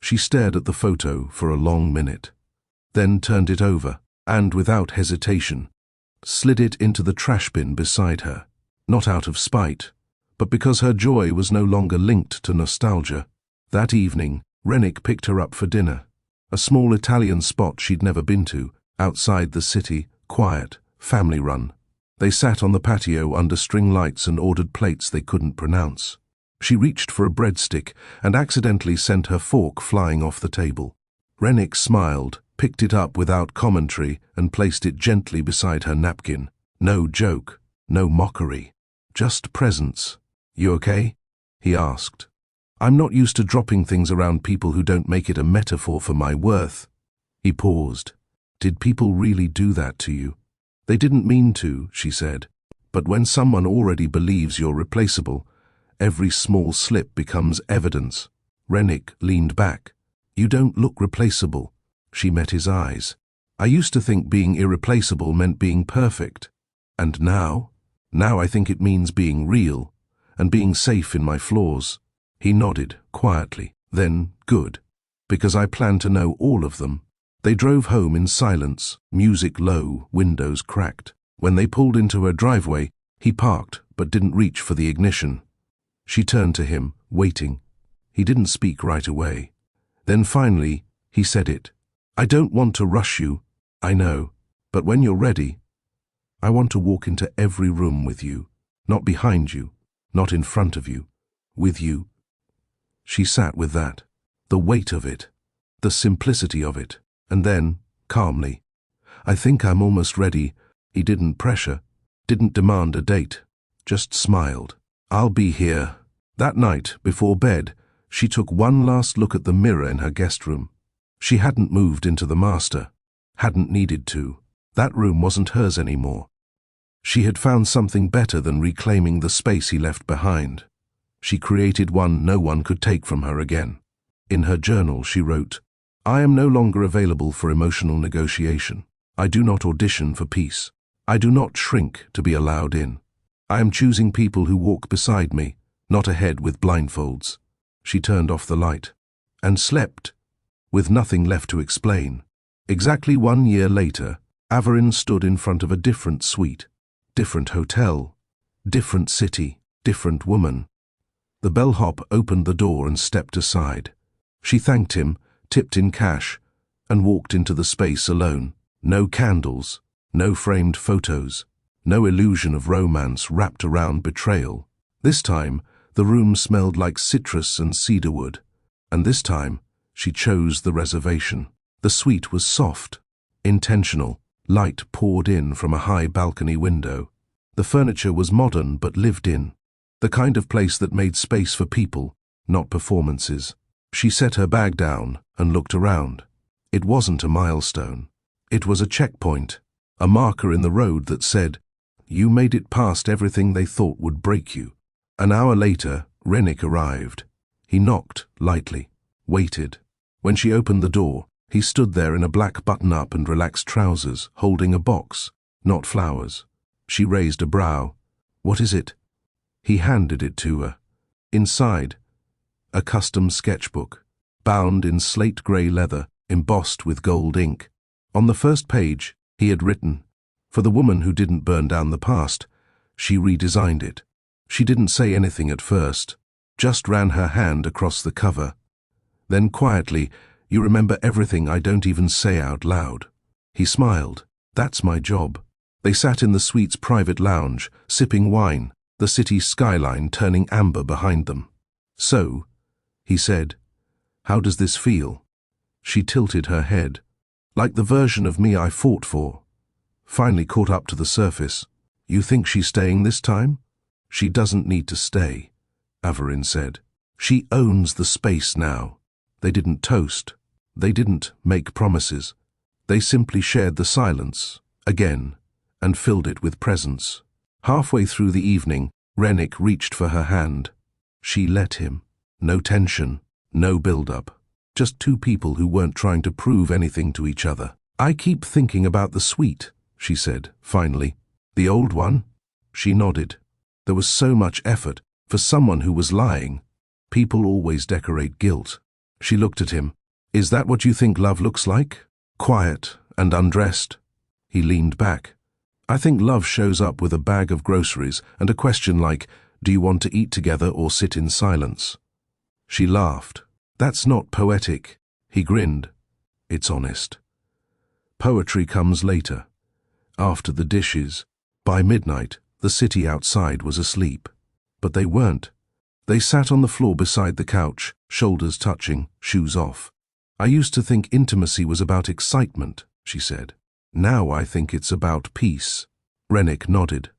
She stared at the photo for a long minute, then turned it over, and without hesitation, slid it into the trash bin beside her, not out of spite, but because her joy was no longer linked to nostalgia. That evening, Rennick picked her up for dinner, a small Italian spot she'd never been to, outside the city, quiet, family-run. They sat on the patio under string lights and ordered plates they couldn't pronounce. She reached for a breadstick and accidentally sent her fork flying off the table. Rennick smiled, picked it up without commentary, and placed it gently beside her napkin. No joke, no mockery, just presence. "You okay?" he asked. "I'm not used to dropping things around people who don't make it a metaphor for my worth." He paused. "Did people really do that to you?" "They didn't mean to," she said. "But when someone already believes you're replaceable, Every small slip becomes evidence. Rennick leaned back. You don't look replaceable. She met his eyes. I used to think being irreplaceable meant being perfect. And now? Now I think it means being real, and being safe in my flaws. He nodded, quietly. Then, good. Because I plan to know all of them. They drove home in silence, music low, windows cracked. When they pulled into her driveway, he parked, but didn't reach for the ignition. She turned to him, waiting. He didn't speak right away. Then finally, he said it. I don't want to rush you, I know, but when you're ready, I want to walk into every room with you, not behind you, not in front of you, with you. She sat with that, the weight of it, the simplicity of it, and then, calmly, I think I'm almost ready. He didn't pressure, didn't demand a date, just smiled. I'll be here. That night, before bed, she took one last look at the mirror in her guest room. She hadn't moved into the master, hadn't needed to. That room wasn't hers anymore. She had found something better than reclaiming the space he left behind. She created one no one could take from her again. In her journal she wrote, I am no longer available for emotional negotiation. I do not audition for peace. I do not shrink to be allowed in. I am choosing people who walk beside me, not ahead with blindfolds. She turned off the light and slept, with nothing left to explain. Exactly 1 year later, Averin stood in front of a different suite, different hotel, different city, different woman. The bellhop opened the door and stepped aside. She thanked him, tipped in cash, and walked into the space alone. No candles, no framed photos, no illusion of romance wrapped around betrayal. This time, the room smelled like citrus and cedarwood, and this time, she chose the reservation. The suite was soft, intentional. Light poured in from a high balcony window. The furniture was modern but lived in, the kind of place that made space for people, not performances. She set her bag down and looked around. It wasn't a milestone. It was a checkpoint, a marker in the road that said, you made it past everything they thought would break you. An hour later, Rennick arrived. He knocked lightly, waited. When she opened the door, he stood there in a black button-up and relaxed trousers, holding a box, not flowers. She raised a brow. What is it? He handed it to her. Inside, a custom sketchbook, bound in slate-grey leather, embossed with gold ink. On the first page, he had written, for the woman who didn't burn down the past, she redesigned it. She didn't say anything at first, just ran her hand across the cover. Then quietly, you remember everything I don't even say out loud. He smiled. That's my job. They sat in the suite's private lounge, sipping wine, the city's skyline turning amber behind them. So, he said, how does this feel? She tilted her head. Like the version of me I fought for. Finally caught up to the surface. You think she's staying this time? She doesn't need to stay, Averin said. She owns the space now. They didn't toast. They didn't make promises. They simply shared the silence, again, and filled it with presence. Halfway through the evening, Rennick reached for her hand. She let him. No tension, no build-up. Just two people who weren't trying to prove anything to each other. I keep thinking about the suite, she said, finally. The old one? She nodded. There was so much effort for someone who was lying. People always decorate guilt. She looked at him. Is that what you think love looks like? Quiet and undressed? He leaned back. I think love shows up with a bag of groceries and a question like, do you want to eat together or sit in silence? She laughed. That's not poetic. He grinned. It's honest. Poetry comes later, after the dishes. By midnight, the city outside was asleep. But they weren't. They sat on the floor beside the couch, shoulders touching, shoes off. I used to think intimacy was about excitement, she said. Now I think it's about peace. Rennick nodded.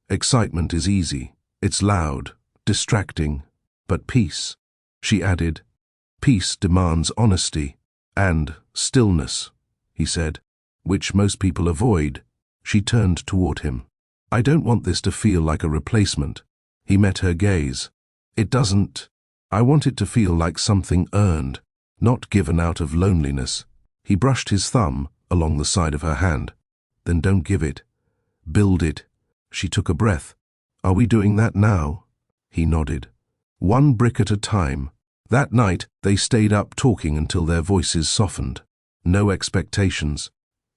Excitement is easy. It's loud, distracting. But peace, she added. Peace demands honesty and stillness, he said, which most people avoid. She turned toward him. I don't want this to feel like a replacement. He met her gaze. It doesn't. I want it to feel like something earned, not given out of loneliness. He brushed his thumb along the side of her hand. Then don't give it. Build it. She took a breath. Are we doing that now? He nodded. One brick at a time. That night, they stayed up talking until their voices softened. No expectations.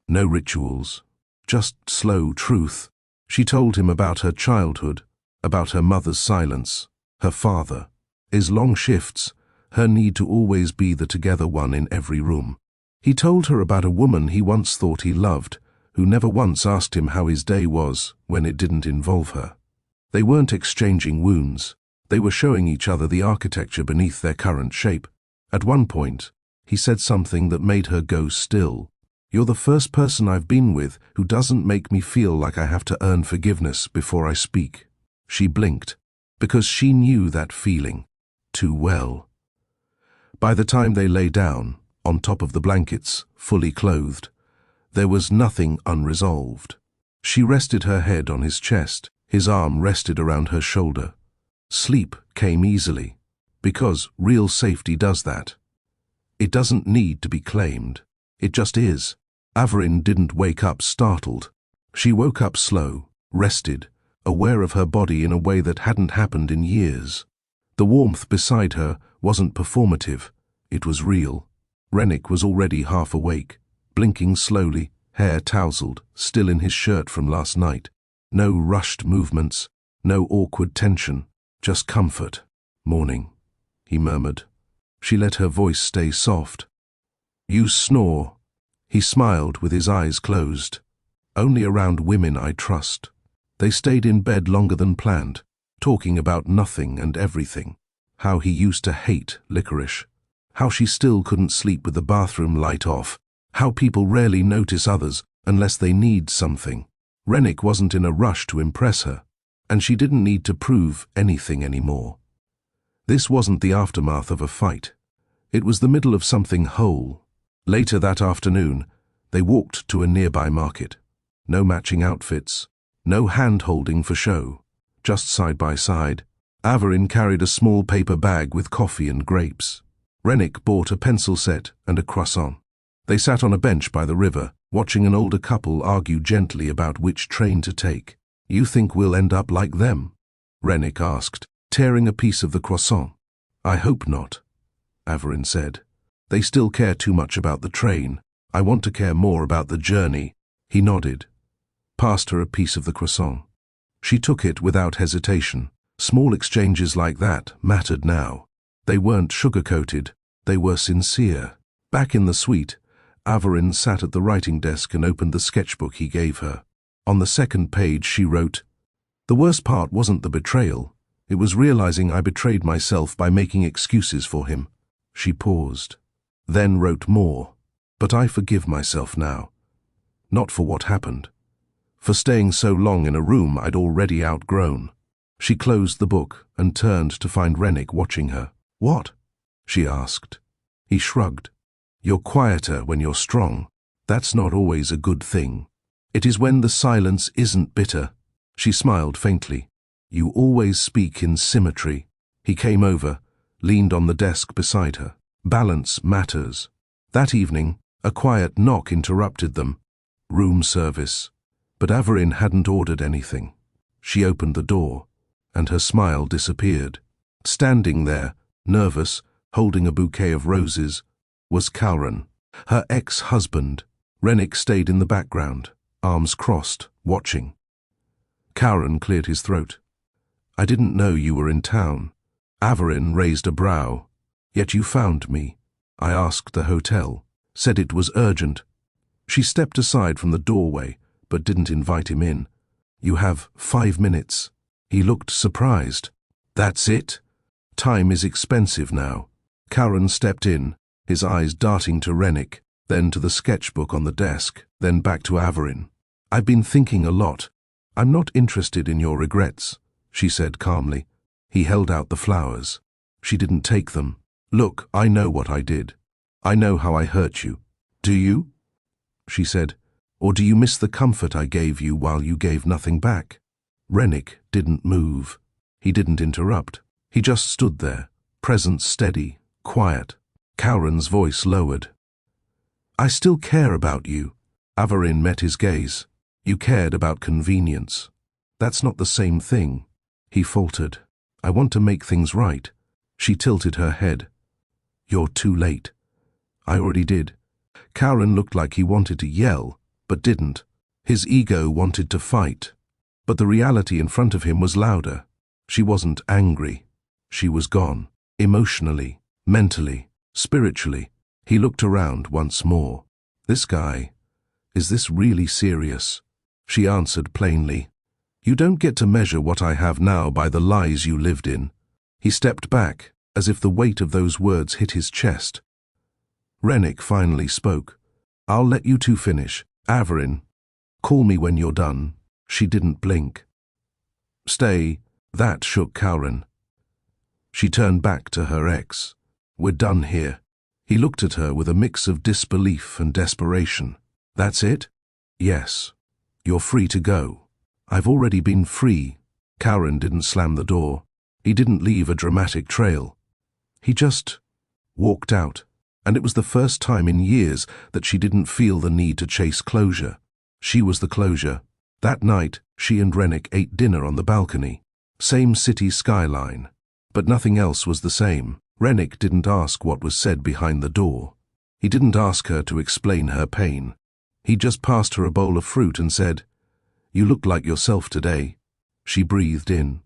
No rituals. Just slow truth. She told him about her childhood, about her mother's silence, her father, his long shifts, her need to always be the together one in every room. He told her about a woman he once thought he loved, who never once asked him how his day was when it didn't involve her. They weren't exchanging wounds. They were showing each other the architecture beneath their current shape. At one point, he said something that made her go still. You're the first person I've been with who doesn't make me feel like I have to earn forgiveness before I speak. She blinked, because she knew that feeling too well. By the time they lay down, on top of the blankets, fully clothed, there was nothing unresolved. She rested her head on his chest, his arm rested around her shoulder. Sleep came easily, because real safety does that. It doesn't need to be claimed. It just is. Averin didn't wake up startled. She woke up slow, rested, aware of her body in a way that hadn't happened in years. The warmth beside her wasn't performative. It was real. Rennick was already half awake, blinking slowly, hair tousled, still in his shirt from last night. No rushed movements, no awkward tension, just comfort. Morning, he murmured. She let her voice stay soft. You snore. He smiled with his eyes closed. Only around women I trust. They stayed in bed longer than planned, talking about nothing and everything. How he used to hate licorice. How she still couldn't sleep with the bathroom light off. How people rarely notice others unless they need something. Rennick wasn't in a rush to impress her, and she didn't need to prove anything anymore. This wasn't the aftermath of a fight. It was the middle of something whole. Later that afternoon, they walked to a nearby market. No matching outfits, no hand-holding for show, just side by side. Averin carried a small paper bag with coffee and grapes. Rennick bought a pencil set and a croissant. They sat on a bench by the river, watching an older couple argue gently about which train to take. You think we'll end up like them? Rennick asked, tearing a piece of the croissant. I hope not, Averin said. They still care too much about the train. I want to care more about the journey. He nodded, passed her a piece of the croissant. She took it without hesitation. Small exchanges like that mattered now. They weren't sugar-coated, they were sincere. Back in the suite, Averin sat at the writing desk and opened the sketchbook he gave her. On the second page she wrote, The worst part wasn't the betrayal. It was realizing I betrayed myself by making excuses for him. She paused, then wrote more. But I forgive myself now. Not for what happened. For staying so long in a room I'd already outgrown. She closed the book and turned to find Rennick watching her. What? She asked. He shrugged. You're quieter when you're strong. That's not always a good thing. It is when the silence isn't bitter. She smiled faintly. You always speak in symmetry. He came over, leaned on the desk beside her. Balance matters. That evening, a quiet knock interrupted them. Room service. But Averin hadn't ordered anything. She opened the door, and her smile disappeared. Standing there, nervous, holding a bouquet of roses, was Calran, her ex-husband. Rennick stayed in the background, arms crossed, watching. Calran cleared his throat. I didn't know you were in town. Averin raised a brow. Yet you found me. I asked the hotel, said it was urgent. She stepped aside from the doorway, but didn't invite him in. You have 5 minutes. He looked surprised. That's it? Time is expensive now. Calran stepped in, his eyes darting to Rennick, then to the sketchbook on the desk, then back to Averin. I've been thinking a lot. I'm not interested in your regrets, she said calmly. He held out the flowers. She didn't take them. Look, I know what I did. I know how I hurt you. Do you? She said. Or do you miss the comfort I gave you while you gave nothing back? Rennick didn't move. He didn't interrupt. He just stood there, presence steady, quiet. Kauren's voice lowered. I still care about you. Averin met his gaze. You cared about convenience. That's not the same thing. He faltered. I want to make things right. She tilted her head. You're too late. I already did. Kauren looked like he wanted to yell, but didn't. His ego wanted to fight. But the reality in front of him was louder. She wasn't angry. She was gone. Emotionally, mentally, spiritually. He looked around once more. This guy, is this really serious? She answered plainly. You don't get to measure what I have now by the lies you lived in. He stepped back, as if the weight of those words hit his chest. Rennick finally spoke. I'll let you two finish. Averin, call me when you're done. She didn't blink. Stay. That shook Kauren. She turned back to her ex. We're done here. He looked at her with a mix of disbelief and desperation. That's it? Yes. You're free to go. I've already been free. Kauren didn't slam the door. He didn't leave a dramatic trail. He just walked out, and it was the first time in years that she didn't feel the need to chase closure. She was the closure. That night, she and Rennick ate dinner on the balcony. Same city skyline. But nothing else was the same. Rennick didn't ask what was said behind the door. He didn't ask her to explain her pain. He just passed her a bowl of fruit and said, You look like yourself today. She breathed in.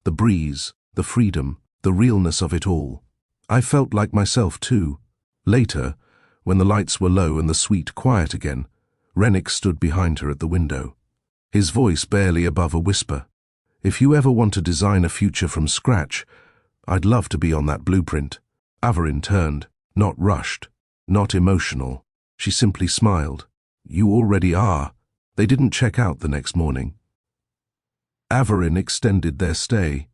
The breeze, the freedom, the realness of it all. I felt like myself too. Later, when the lights were low and the suite quiet again, Rennick stood behind her at the window. His voice barely above a whisper. If you ever want to design a future from scratch, I'd love to be on that blueprint. Averin turned, not rushed, not emotional. She simply smiled. You already are. They didn't check out the next morning. Averin extended their stay.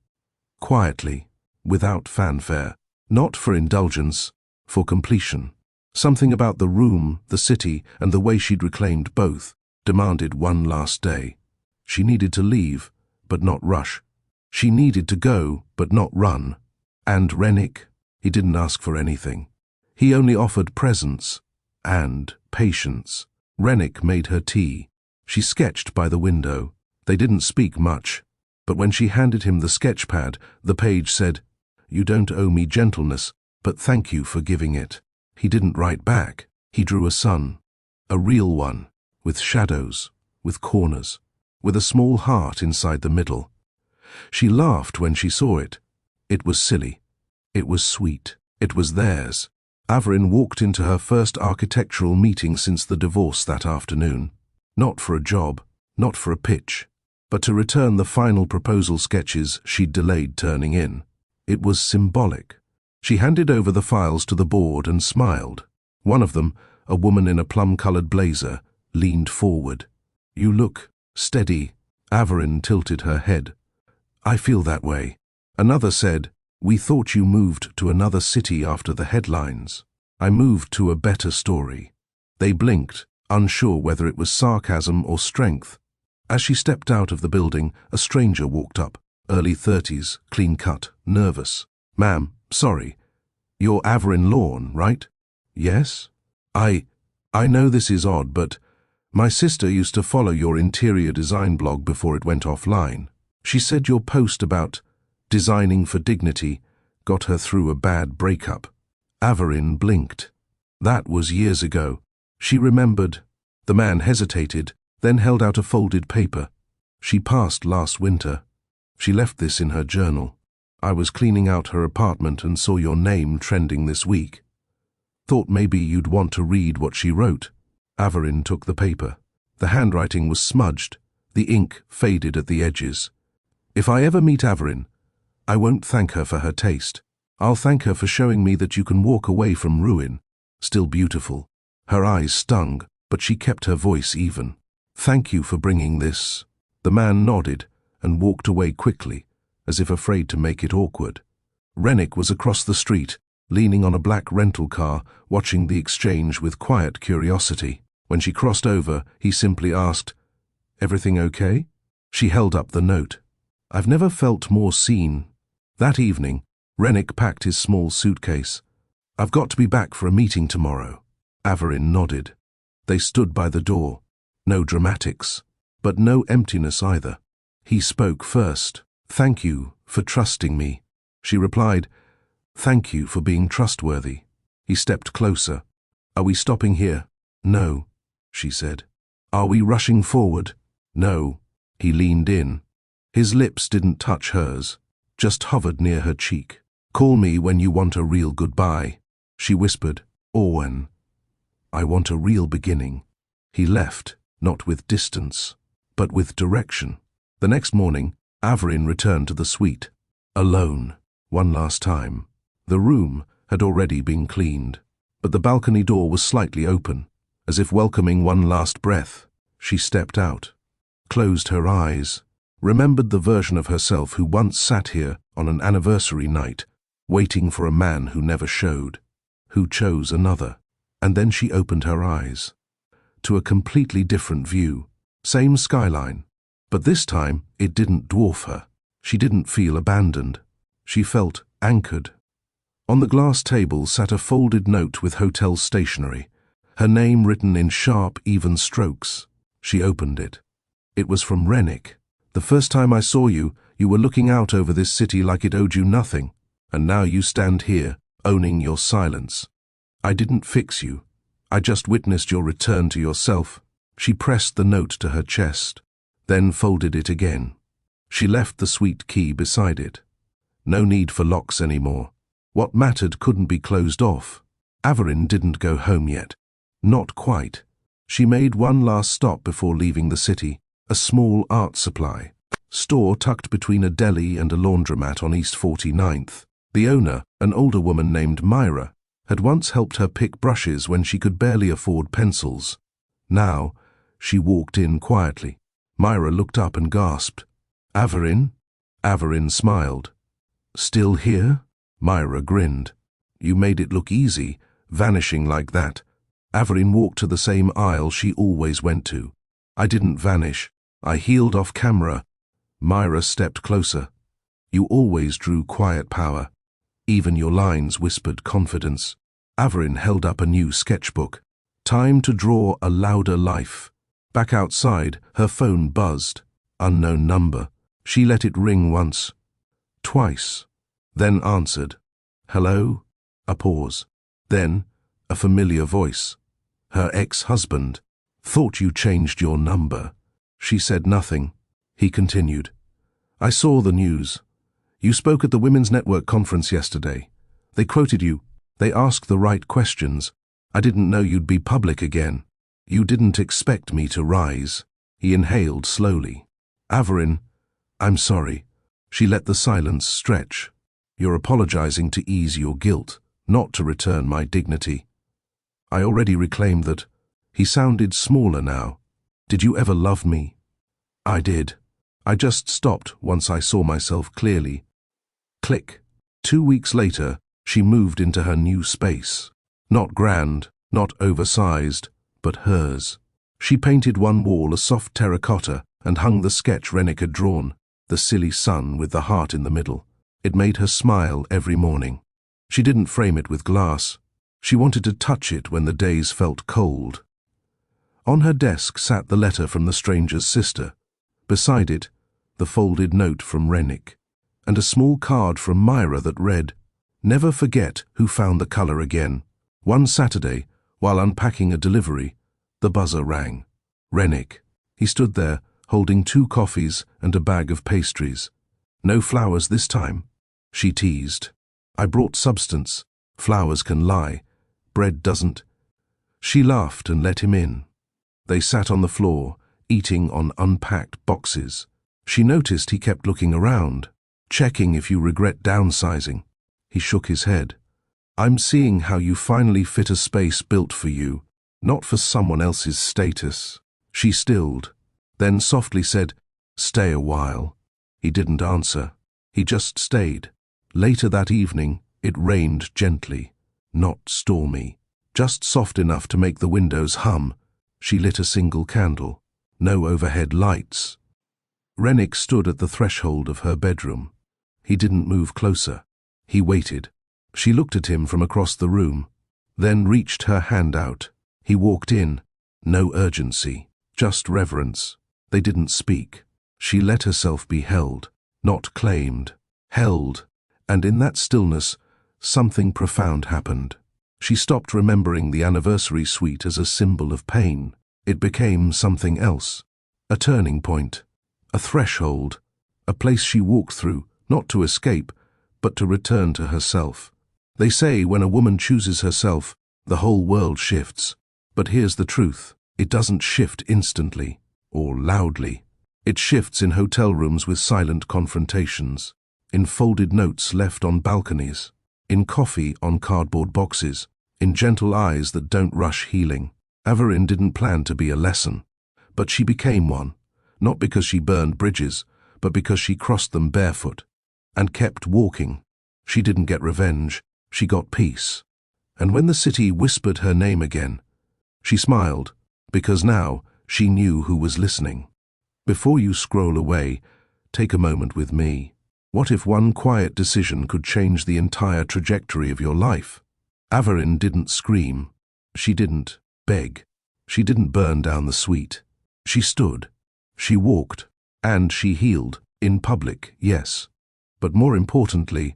Quietly, without fanfare. Not for indulgence, for completion. Something about the room, the city, and the way she'd reclaimed both demanded one last day. She needed to leave, but not rush. She needed to go, but not run. And Rennick, he didn't ask for anything. He only offered presence and patience. Rennick made her tea. She sketched by the window. They didn't speak much, but when she handed him the sketch pad, the page said, You don't owe me gentleness, but thank you for giving it. He didn't write back. He drew a sun, a real one, with shadows, with corners, with a small heart inside the middle. She laughed when she saw it. It was silly. It was sweet. It was theirs. Averin walked into her first architectural meeting since the divorce that afternoon. Not for a job, not for a pitch, but to return the final proposal sketches she'd delayed turning in. It was symbolic. She handed over the files to the board and smiled. One of them, a woman in a plum-colored blazer, leaned forward. You look steady. Averin tilted her head. I feel that way. Another said, We thought you moved to another city after the headlines. I moved to a better story. They blinked, unsure whether it was sarcasm or strength. As she stepped out of the building, a stranger walked up, early 30s, clean-cut, nervous. Ma'am, sorry. You're Averin Lorne, right? Yes? I know this is odd, but my sister used to follow your interior design blog before it went offline. She said your post about designing for dignity got her through a bad breakup. Averin blinked. That was years ago. She remembered. The man hesitated, then held out a folded paper. She passed last winter. She left this in her journal. I was cleaning out her apartment and saw your name trending this week. Thought maybe you'd want to read what she wrote. Averin took the paper. The handwriting was smudged. The ink faded at the edges. If I ever meet Averin, I won't thank her for her taste. I'll thank her for showing me that you can walk away from ruin, still beautiful. Her eyes stung, but she kept her voice even. Thank you for bringing this. The man nodded and walked away quickly, as if afraid to make it awkward. Rennick was across the street, leaning on a black rental car, watching the exchange with quiet curiosity. When she crossed over, he simply asked, Everything okay? She held up the note. I've never felt more seen. That evening, Rennick packed his small suitcase. "I've got to be back for a meeting tomorrow." Averin nodded. They stood by the door. No dramatics, but no emptiness either. He spoke first. "Thank you for trusting me." She replied, "Thank you for being trustworthy." He stepped closer. "Are we stopping here?" "No," she said. "Are we rushing forward?" "No." He leaned in. His lips didn't touch hers, just hovered near her cheek. "Call me when you want a real goodbye," she whispered. "Or when I want a real beginning." He left, not with distance, but with direction. The next morning, Averin returned to the suite. Alone, one last time. The room had already been cleaned, but the balcony door was slightly open, as if welcoming one last breath. She stepped out, closed her eyes, remembered the version of herself who once sat here on an anniversary night, waiting for a man who never showed, who chose another. And then she opened her eyes to a completely different view. Same skyline, but this time it didn't dwarf her. She didn't feel abandoned. She felt anchored. On the glass table sat a folded note with hotel stationery, her name written in sharp, even strokes. She opened it. It was from Rennick. "The first time I saw you, you were looking out over this city like it owed you nothing, and now you stand here, owning your silence. I didn't fix you. I just witnessed your return to yourself." She pressed the note to her chest, then folded it again. She left the suite key beside it. No need for locks anymore. What mattered couldn't be closed off. Averin didn't go home yet. Not quite. She made one last stop before leaving the city, a small art supply store tucked between a deli and a laundromat on East 49th. The owner, an older woman named Myra, had once helped her pick brushes when she could barely afford pencils. Now, she walked in quietly. Myra looked up and gasped. "Averin?" Averin smiled. "Still here?" Myra grinned. "You made it look easy, vanishing like that." Averin walked to the same aisle she always went to. "I didn't vanish. I healed off camera." Myra stepped closer. "You always drew quiet power. Even your lines whispered confidence." Averin held up a new sketchbook. Time to draw a louder life. Back outside, her phone buzzed. Unknown number. She let it ring once. Twice. Then answered. "Hello?" A pause. Then, a familiar voice. Her ex-husband. "Thought you changed your number." She said nothing. He continued. "I saw the news. You spoke at the Women's Network conference yesterday. They quoted you. They asked the right questions. I didn't know you'd be public again. You didn't expect me to rise." He inhaled slowly. "Averin, I'm sorry." She let the silence stretch. "You're apologizing to ease your guilt, not to return my dignity." "I already reclaimed that." He sounded smaller now. "Did you ever love me?" "I did. I just stopped once I saw myself clearly." Click. 2 weeks later, she moved into her new space. Not grand, not oversized, but hers. She painted one wall a soft terracotta and hung the sketch Rennick had drawn, the silly sun with the heart in the middle. It made her smile every morning. She didn't frame it with glass. She wanted to touch it when the days felt cold. On her desk sat the letter from the stranger's sister. Beside it, the folded note from Rennick, and a small card from Myra that read, "Never forget who found the color again." One Saturday, while unpacking a delivery, the buzzer rang. Rennick. He stood there, holding 2 coffees and a bag of pastries. "No flowers this time," she teased. "I brought substance. Flowers can lie. Bread doesn't." She laughed and let him in. They sat on the floor, eating on unpacked boxes. She noticed he kept looking around, checking if you regret downsizing. He shook his head. "I'm seeing how you finally fit a space built for you, not for someone else's status." She stilled, then softly said, "Stay a while." He didn't answer. He just stayed. Later that evening, it rained gently, not stormy, just soft enough to make the windows hum. She lit a single candle. No overhead lights. Rennick stood at the threshold of her bedroom. He didn't move closer. He waited. She looked at him from across the room, then reached her hand out. He walked in. No urgency, just reverence. They didn't speak. She let herself be held, not claimed. Held, and in that stillness, something profound happened. She stopped remembering the anniversary suite as a symbol of pain. It became something else. A turning point, a threshold, a place she walked through, not to escape, but to return to herself. They say when a woman chooses herself, the whole world shifts. But here's the truth. It doesn't shift instantly or loudly. It shifts in hotel rooms with silent confrontations, in folded notes left on balconies, in coffee on cardboard boxes, in gentle eyes that don't rush healing. Averin didn't plan to be a lesson, but she became one, not because she burned bridges, but because she crossed them barefoot and kept walking. She didn't get revenge, she got peace. And when the city whispered her name again, she smiled, because now she knew who was listening. Before you scroll away, take a moment with me. What if one quiet decision could change the entire trajectory of your life? Averin didn't scream. She didn't beg. She didn't burn down the suite. She stood. She walked. And she healed. In public, yes. But more importantly,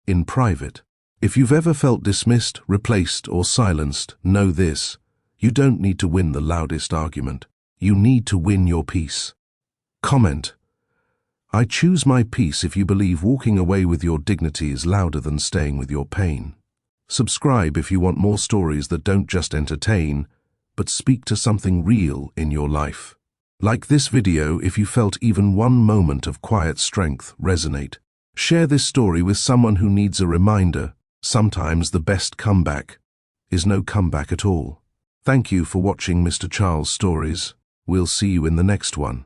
in private. If you've ever felt dismissed, replaced, or silenced, know this. You don't need to win the loudest argument. You need to win your peace. Comment. I choose my peace if you believe walking away with your dignity is louder than staying with your pain. Subscribe if you want more stories that don't just entertain, but speak to something real in your life. Like this video if you felt even one moment of quiet strength resonate. Share this story with someone who needs a reminder. Sometimes the best comeback is no comeback at all. Thank you for watching Mr. Charles Stories. We'll see you in the next one.